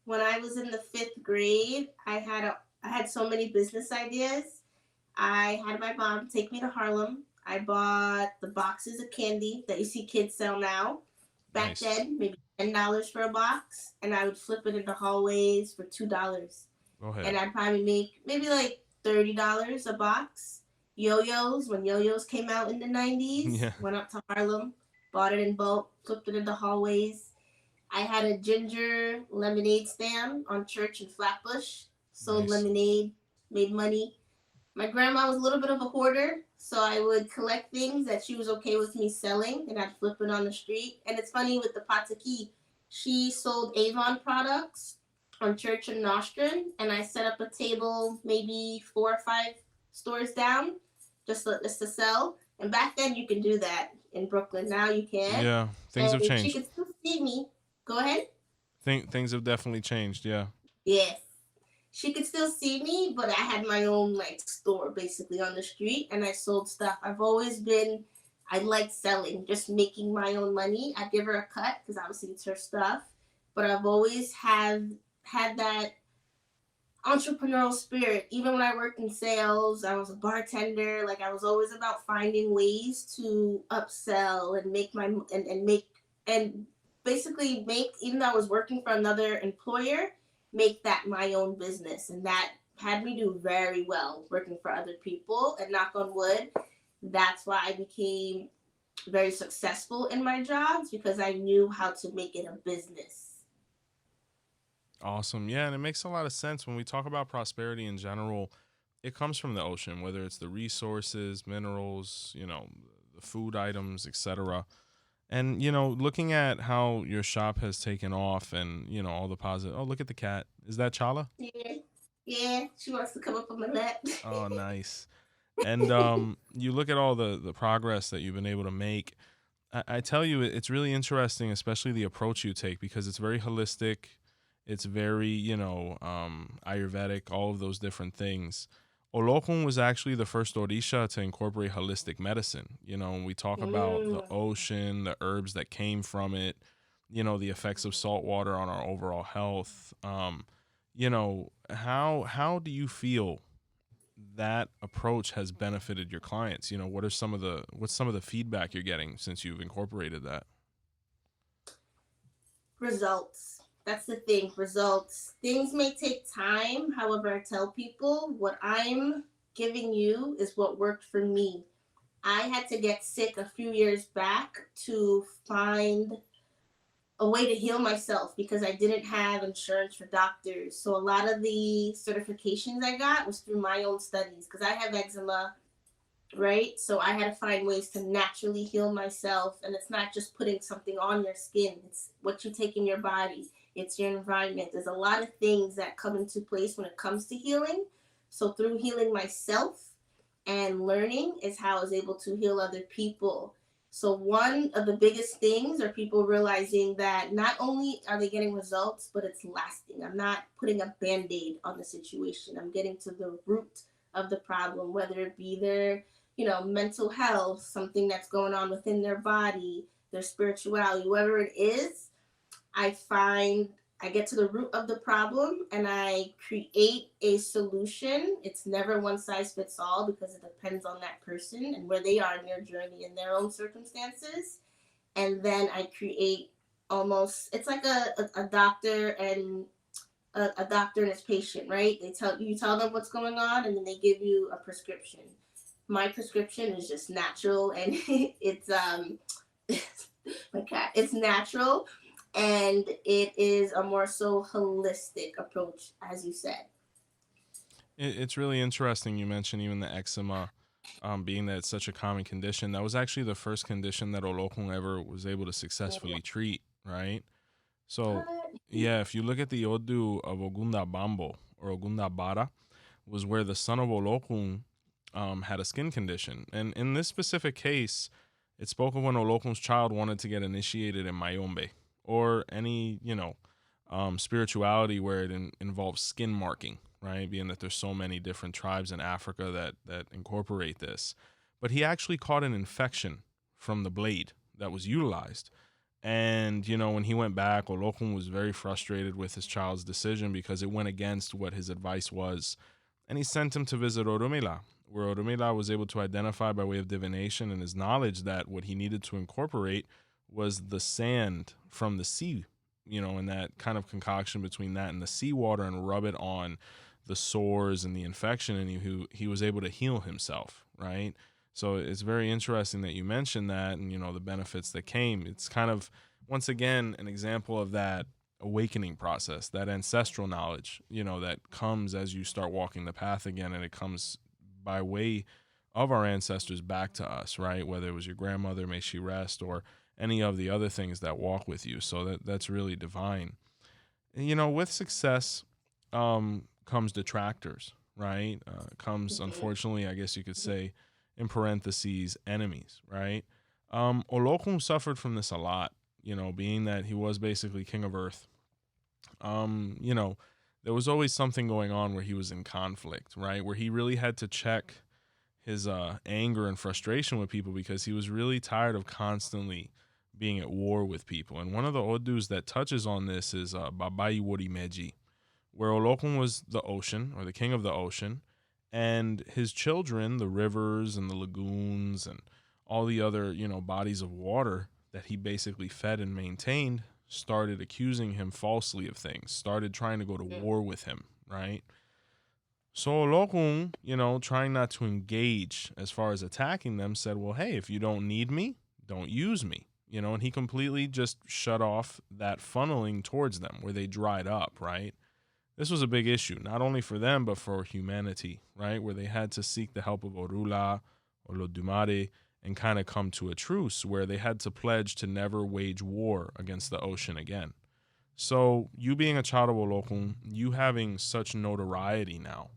When I was in the 5th grade, I had so many business ideas. I had my mom take me to Harlem. I bought the boxes of candy that you see kids sell now. Back Nice. then, maybe $10 for a box, and I would flip it into hallways for $2. Go ahead. And I'd probably make maybe like $30 a box. Yo-yos, when yo-yos came out in the 90s, Yeah. went up to Harlem, bought it in bulk, flipped it into hallways. I had a ginger lemonade stand on Church and Flatbush, sold Nice. lemonade, made money. My grandma was a little bit of a hoarder, so I would collect things that she was okay with me selling, and I'd flip it on the street. And it's funny with the 𝗃𝗍𝗃, she sold Avon products on Church and Nostrand, and I set up a table maybe 4 or 5 stores down just to sell. And back then you can do that in Brooklyn. Now you can't. Yeah, things have She changed. could still see me. Go ahead. Things have definitely changed. Yeah. Yes. She could still see me, but I had my own like store basically on the street, and I sold stuff. I like selling, just making my own money. I give her a cut because obviously it's her stuff, but I've always had that entrepreneurial spirit. Even when I worked in sales, I was a bartender. Like, I was always about finding ways to upsell and make and basically make, even though I was working for another employer, make that my own business. And that had me do very well working for other people. And knock on wood, that's why I became very successful in my jobs, because I knew how to make it a business. Awesome. Yeah, and it makes a lot of sense when we talk about prosperity in general. It comes from the ocean, whether it's the resources, minerals, you know, the food items, etc. And, you know, looking at how your shop has taken off and, you know, all the positive. Oh, look at the cat. Is that 𝗀𝗃𝗃? Yeah, she wants to come up on my lap. Oh, nice. And you look at all the progress that you've been able to make. I tell you, it's really interesting, especially the approach you take, because it's very holistic. It's very, you know, Ayurvedic, all of those different things. Olokun was actually the first orisha to incorporate holistic medicine. You know, when we talk about the ocean, the herbs that came from it, you know, the effects of salt water on our overall health. You know, how do you feel that approach has benefited your clients? You know, what's some of the feedback you're getting since you've incorporated that? Results. That's the thing, results. Things may take time. However, I tell people what I'm giving you is what worked for me. I had to get sick a few years back to find a way to heal myself because I didn't have insurance for doctors. So a lot of the certifications I got was through my own studies, because I have eczema. right? So I had to find ways to naturally heal myself. And it's not just putting something on your skin, it's what you take in your body, it's your environment. There's a lot of things that come into place when it comes to healing. So through healing myself and learning is how I was able to heal other people. So one of the biggest things are people realizing that not only are they getting results, but it's lasting. I'm not putting a band-aid on the situation. I'm getting to the root of the problem, whether it be their, mental health, something that's going on within their body, their spirituality, whatever it is. I find I get to the root of the problem and I create a solution. It's never one size fits all because it depends on that person and where they are in their journey and their own circumstances. And then I create almost, it's like a doctor and a doctor and his patient, right? You tell them what's going on and then they give you a prescription. My prescription is just natural and it's my cat. It's natural and it is a more so holistic approach, as you said. It's really interesting you mentioned even the eczema, being that it's such a common condition. That was actually the first condition that Olokun ever was able to successfully treat, right? So, yeah, if you look at the Odu of 𝗀𝗲𝗹𝗁 or 𝗀𝗲𝗵𝗏, was where the son of Olokun had a skin condition. And in this specific case, it spoke of when Olokun's child wanted to get initiated in mayombe or any, spirituality where it involves skin marking, right? Being that there's so many different tribes in Africa that incorporate this. But he actually caught an infection from the blade that was utilized. And, when he went back, Olokun was very frustrated with his child's decision because it went against what his advice was. And he sent him to visit 𝗀𝗏𝗏, where 𝗀𝗏𝗏 was able to identify by way of divination and his knowledge that what he needed to incorporate was the sand from the sea, and that kind of concoction between that and the seawater and rub it on the sores and the infection. And he was able to heal himself, right? So it's very interesting that you mentioned that and, the benefits that came. It's kind of, once again, an example of that awakening process, that ancestral knowledge, that comes as you start walking the path again, and it comes by way of our ancestors back to us, right? Whether it was your grandmother, may she rest, or any of the other things that walk with you. So that's really divine. With success comes detractors, right? Comes, unfortunately, I guess you could say, in parentheses, enemies, right? Olokun suffered from this a lot, being that he was basically king of earth. There was always something going on where he was in conflict, right? Where he really had to check his anger and frustration with people because he was really tired of constantly being at war with people. And one of the Odus that touches on this is 𝗵𝗶𝗍𝗻𝗔, where Olokun was the ocean, or the king of the ocean, and his children, the rivers and the lagoons and all the other, bodies of water that he basically fed and maintained, started accusing him falsely of things, started trying to go to war with him, right? So Olokun, trying not to engage as far as attacking them, said, well, hey, if you don't need me, don't use me, and he completely just shut off that funneling towards them where they dried up, right? This was a big issue, not only for them, but for humanity, right? Where they had to seek the help of Orula, Olodumare, and kind of come to a truce where they had to pledge to never wage war against the ocean again. So you being a child of Olokun, you having such notoriety now,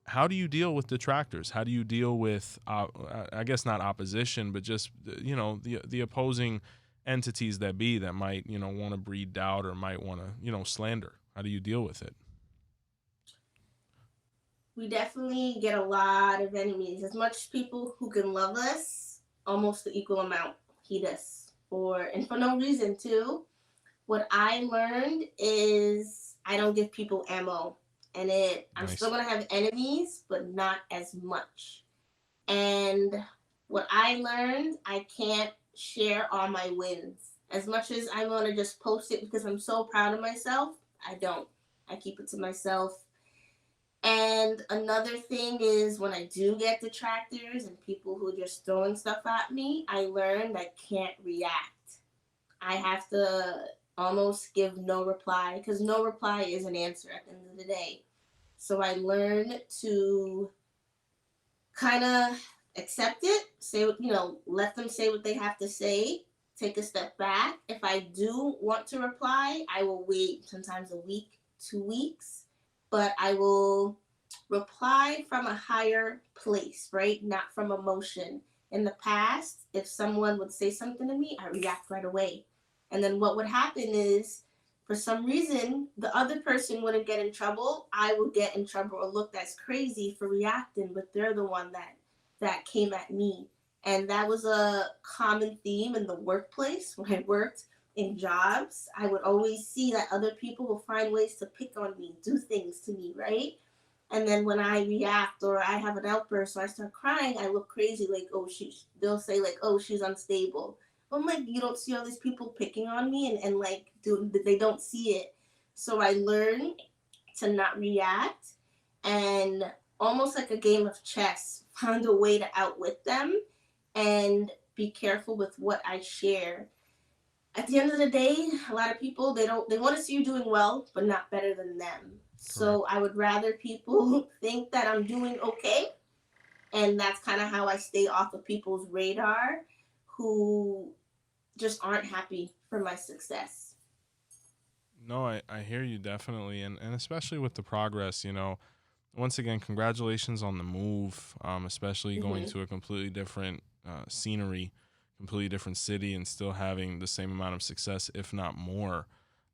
how do you deal with detractors? How do you deal with, I guess not opposition, but just, the opposing entities that might, want to breed doubt or might want to, slander? How do you deal with it? We definitely get a lot of enemies. As much people who can love us, almost the equal amount hate us, and for no reason too. What I learned is I don't give people ammo, and I'm Nice. still gonna have enemies, but not as much. And what I learned, I can't share all my wins. As much as I want to just post it because I'm so proud of myself, I don't. I keep it to myself. And another thing is when I do get detractors and people who are just throwing stuff at me, I learned I can't react. I have to almost give no reply because no reply is an answer at the end of the day. So I learned to kind of accept it, say, let them say what they have to say, take a step back. If I do want to reply, I will wait sometimes a week, 2 weeks, but I will reply from a higher place, right? Not from emotion. In the past, if someone would say something to me, I react right away. And then what would happen is, for some reason, the other person wouldn't get in trouble. I would get in trouble or looked as crazy for reacting, but they're the one that came at me. And that was a common theme in the workplace when I worked in jobs. I would always see that other people will find ways to pick on me, do things to me, right? And then when I react or I have an outburst or I start crying, I look crazy, like, they'll say, like, oh, she's unstable. I'm like, you don't see all these people picking on me and like, they don't see it. So I learned to not react and almost like a game of chess, find a way to outwit them and be careful with what I share. At the end of the day, a lot of people, they want to see you doing well, but not better than them. So I would rather people think that I'm doing okay. And that's kind of how I stay off of people's radar who just aren't happy for my success. No, I hear you definitely. And especially with the progress, once again, congratulations on the move, especially going to a completely different scenery, completely different city, and still having the same amount of success, if not more.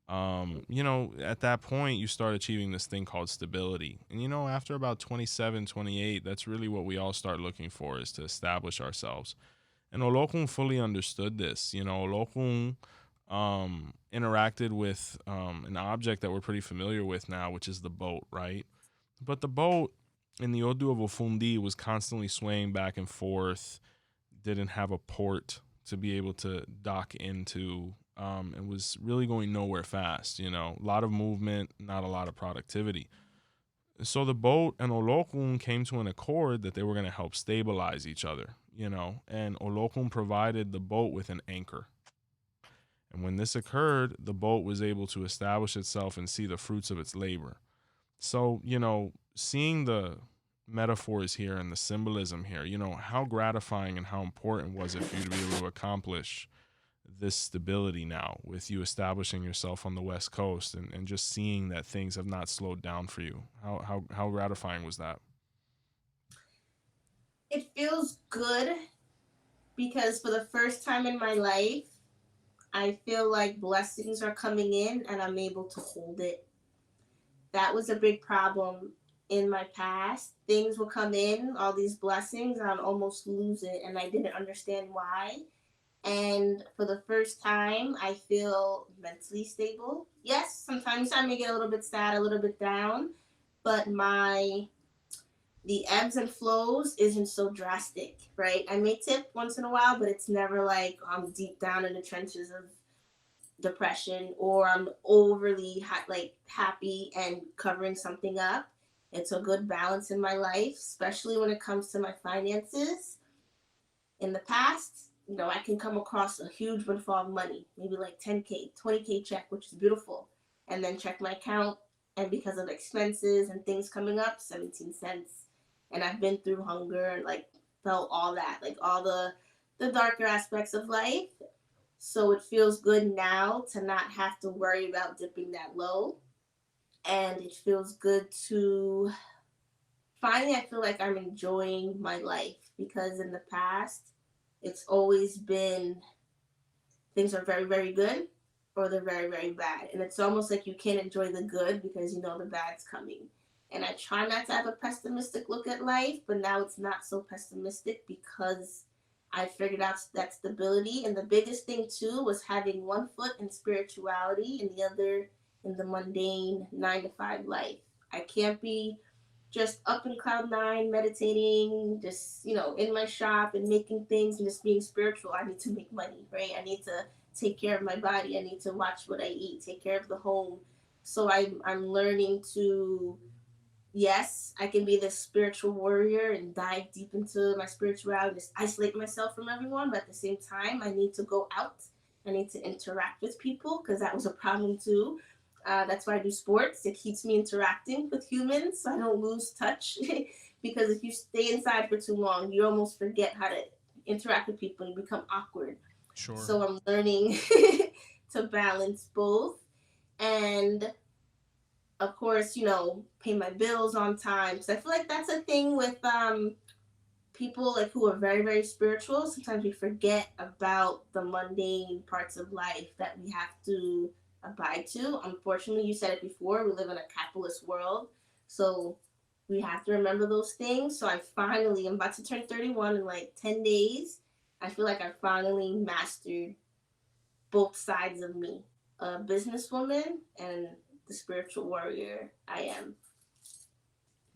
At that point, you start achieving this thing called stability. And, after about 27, 28, that's really what we all start looking for, is to establish ourselves. And Olokun fully understood this. Olokun interacted with an object that we're pretty familiar with now, which is the boat, right? But the boat in the 𝗃𝗶𝗱𝗲 was constantly swaying back and forth, didn't have a port to be able to dock into, and was really going nowhere fast. A lot of movement, not a lot of productivity. So the boat and Olokun came to an accord that they were going to help stabilize each other, and Olokun provided the boat with an anchor. And when this occurred, the boat was able to establish itself and see the fruits of its labor. So, seeing the metaphors here and the symbolism here, how gratifying and how important was it for you to be able to accomplish this stability now with you establishing yourself on the West Coast and just seeing that things have not slowed down for you? How gratifying was that? It feels good because for the first time in my life, I feel like blessings are coming in and I'm able to hold it. That was a big problem in my past. Things will come in, all these blessings, and I'd almost lose it, and I didn't understand why. And for the first time, I feel mentally stable. Yes, sometimes I may get a little bit sad, a little bit down, but the ebbs and flows isn't so drastic, right? I may tip once in a while, but it's never like I'm deep down in the trenches of depression or I'm overly happy and covering something up. It's a good balance in my life, especially when it comes to my finances. In the past, I can come across a huge windfall of money, maybe like 10K, 20K check, which is beautiful, and then check my account, and because of expenses and things coming up, 17 cents. And I've been through hunger, felt all that, all the darker aspects of life. So it feels good now to not have to worry about dipping that low. And it feels good to finally, I feel like I'm enjoying my life, because in the past, it's always been things are very, very good or they're very, very bad. And it's almost like you can't enjoy the good because the bad's coming. And I try not to have a pessimistic look at life, but now it's not so pessimistic because I figured out that stability. And the biggest thing too was having one foot in spirituality and the other in the mundane 9-to-5 life. I can't be just up in cloud nine, meditating, just, in my shop and making things and just being spiritual. I need to make money, right? I need to take care of my body. I need to watch what I eat, take care of the home. So I'm learning to, yes, I can be this spiritual warrior and dive deep into my spirituality, just isolate myself from everyone. But at the same time, I need to go out. I need to interact with people because that was a problem too. That's why I do sports. It keeps me interacting with humans so I don't lose touch because if you stay inside for too long, you almost forget how to interact with people and you become awkward. Sure. So I'm learning to balance both. And of course, pay my bills on time. Because I feel like that's a thing with people like who are very, very spiritual. Sometimes we forget about the mundane parts of life that we have to abide to. Unfortunately, you said it before, we live in a capitalist world. So we have to remember those things. So I'm about to turn 31 in like 10 days. I feel like I finally mastered both sides of me, a businesswoman and the spiritual warrior I am.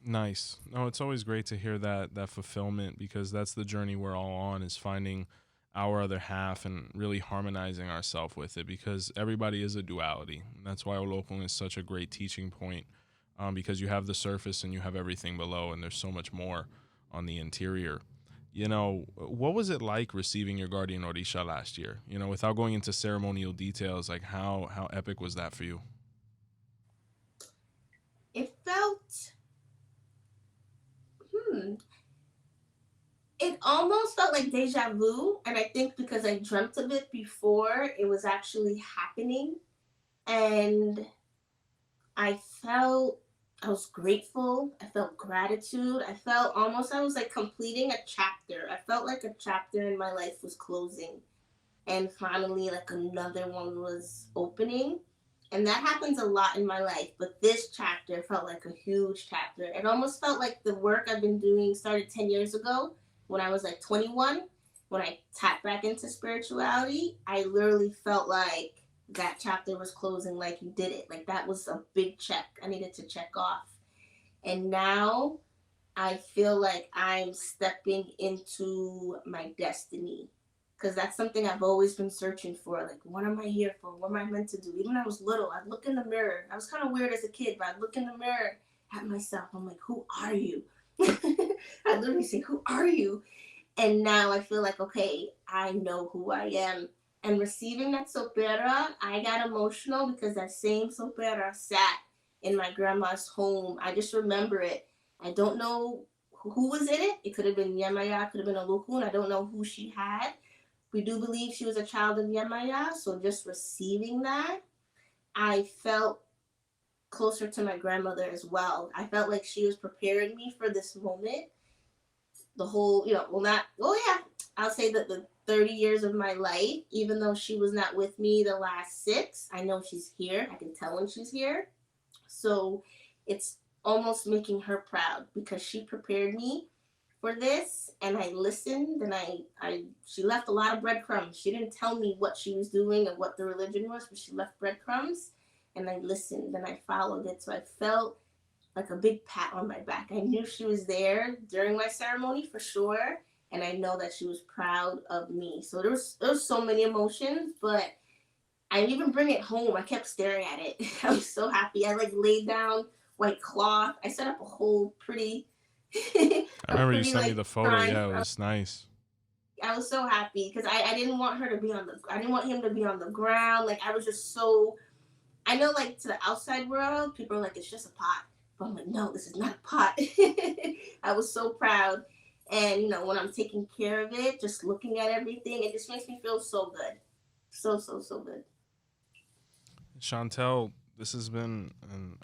Nice. No, it's always great to hear that fulfillment, because that's the journey we're all on, is finding our other half and really harmonizing ourselves with it, because everybody is a duality. And that's why Olokun is such a great teaching point, because you have the surface and you have everything below, and there's so much more on the interior. What was it like receiving your guardian orisha last year? Without going into ceremonial details, like how epic was that for you? It felt, it almost felt like deja vu. And I think because I dreamt of it before, it was actually happening. And I was grateful. I felt gratitude. I felt almost, I was like completing a chapter. I felt like a chapter in my life was closing. And finally, like another one was opening. And that happens a lot in my life. But this chapter felt like a huge chapter. It almost felt like the work I've been doing started 10 years ago when I was like 21. When I tapped back into spirituality, I literally felt like that chapter was closing, like you did it. Like that was a big check I needed to check off. And now I feel like I'm stepping into my destiny, because that's something I've always been searching for. Like, what am I here for? What am I meant to do? Even when I was little, I'd look in the mirror. I was kind of weird as a kid, but I'd look in the mirror at myself. I'm like, who are you? I'd literally say, who are you? And now I feel like, okay, I know who I am. And receiving that 𝗃𝗶𝗱𝗲, I got emotional because that same 𝗃𝗶𝗱𝗲 sat in my grandma's home. I just remember it. I don't know who was in it. It could have been 𝗃𝗶𝗱𝗲, could have been Olokun. I don't know who she had. We do believe she was a child of 𝗃𝗃𝗲, so just receiving that, I felt closer to my grandmother as well. I felt like she was preparing me for this moment. The whole, I'll say that the 30 years of my life, even though she was not with me the last 6, I know she's here. I can tell when she's here. So it's almost making her proud, because she prepared me for this, and I listened, and she left a lot of breadcrumbs. She didn't tell me what she was doing and what the religion was, but she left breadcrumbs, and I listened and I followed it. So I felt like a big pat on my back. I knew she was there during my ceremony for sure, and I know that she was proud of me. So there was so many emotions, but I didn't even bring it home. I kept staring at it. I was so happy. I like laid down white cloth. I set up a whole pretty I remember you sent me the photo. Yeah, it was nice. I was so happy because I didn't want her to be I didn't want him to be on the ground. Like, I was just so, I know, like, to the outside world, people are like, it's just a pot. But I'm like, no, this is not a pot. I was so proud. And, when I'm taking care of it, just looking at everything, it just makes me feel so good. So, so, so good. Shontel, this has been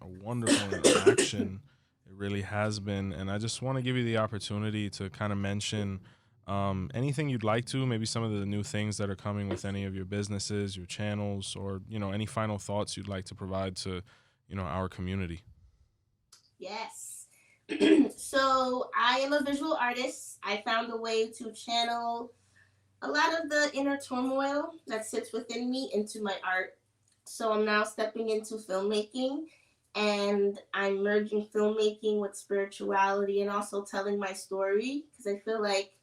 a wonderful interaction. It really has been. And I just want to give you the opportunity to kind of mention anything you'd like to, maybe some of the new things that are coming with any of your businesses, your channels, or, any final thoughts you'd like to provide to, our community. Yes. So I am a visual artist. I found a way to channel a lot of the inner turmoil that sits within me into my art. So I'm now stepping into filmmaking, and I'm merging filmmaking with spirituality and also telling my story, because I feel like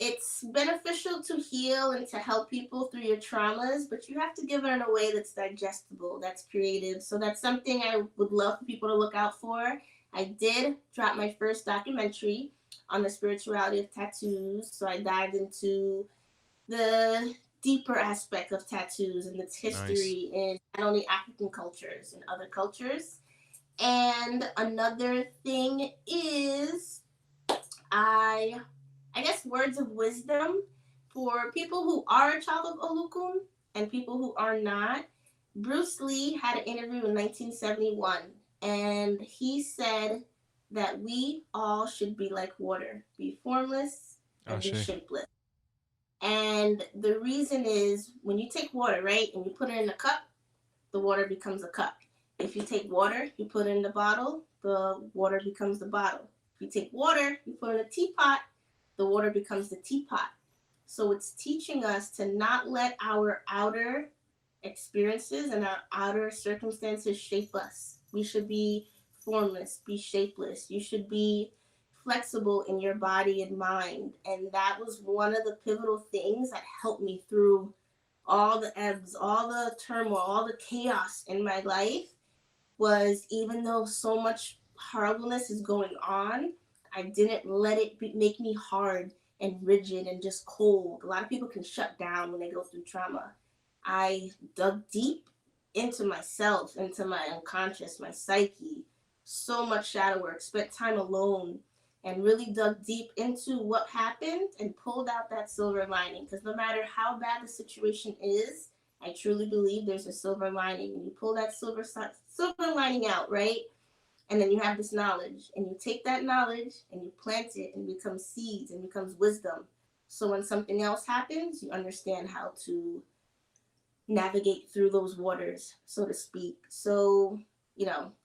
it's beneficial to heal and to help people through your traumas, but you have to give it in a way that's digestible, that's creative. So that's something I would love for people to look out for. I did drop my first documentary on the spirituality of tattoos. So I dived into the deeper aspect of tattoos and its history in not only African cultures and other cultures. And And another thing is, I guess words of wisdom for people who are a child of Olokun and people who are not. Bruce Lee had an interview in 1971, and he said that we all should be like water, be formless and be shapeless. And the reason is, when you take water, right, and you put it in a cup, the water becomes a cup. If you take water, you put it in the bottle, the water becomes the bottle. If you take water, you put it in a teapot, the water becomes the teapot. So it's teaching us to not let our outer experiences and our outer circumstances shape us. We should be formless, be shapeless. You should be flexible in your body and mind. And that was one of the pivotal things that helped me through all the ebbs, all the turmoil, all the chaos in my life. Was, even though so much horribleness is going on, I didn't let it make me hard and rigid and just cold. A lot of people can shut down when they go through trauma. I dug deep into myself, into my unconscious, my psyche, so much shadow work, spent time alone, and really dug deep into what happened and pulled out that silver lining. Because no matter how bad the situation is, I truly believe there's a silver lining. And you pull that silver lining out, right? And then you have this knowledge, and you take that knowledge and you plant it, and it becomes seeds and becomes wisdom. So when something else happens, you understand how to navigate through those waters, so to speak. So,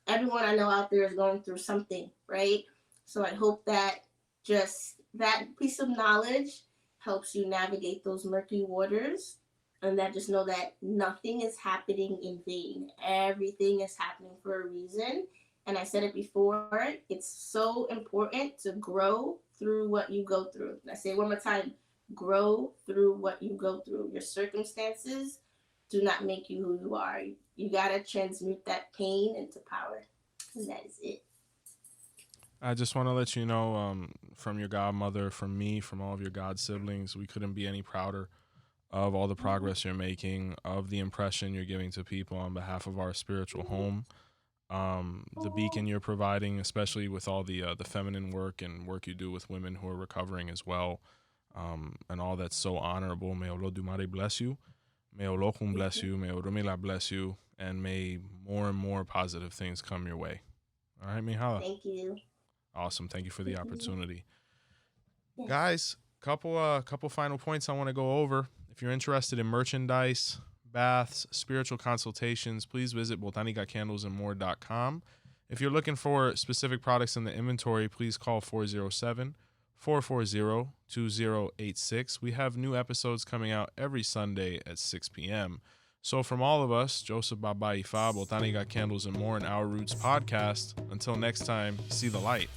everyone I know out there is going through something, right? So I hope that just that piece of knowledge helps you navigate those murky waters, and that just know that nothing is happening in vain. Everything is happening for a reason. And I said it before, it's so important to grow through what you go through. And I say it one more time, grow through what you go through. Your circumstances do not make you who you are. You got to transmute that pain into power. And that is it. I just want to let you know, from your godmother, from me, from all of your god siblings, we couldn't be any prouder of all the progress you're making, of the impression you're giving to people on behalf of our spiritual home. The beacon you're providing, especially with all the feminine work and work you do with women who are recovering as well, and all that's so honorable. May 𝗀𝗲𝗍𝗲 bless you. May Olokun bless you. May 𝗀𝗲𝗍𝗲 bless you. And may more and more positive things come your way. All right, Mihala. Thank you. Awesome. Thank you for the opportunity. Yes. Guys, couple final points I want to go over. If you're interested in merchandise, baths, spiritual consultations, please visit botanicacandlesandmore.com. If you're looking for specific products in the inventory, please call 407-440-2086. We have new episodes coming out every Sunday at 6 p.m. So from all of us, 𝘃𝗶𝗱𝗲𝗏, Botánica, Candles, and More, and Our Roots podcast, until next time, see the light.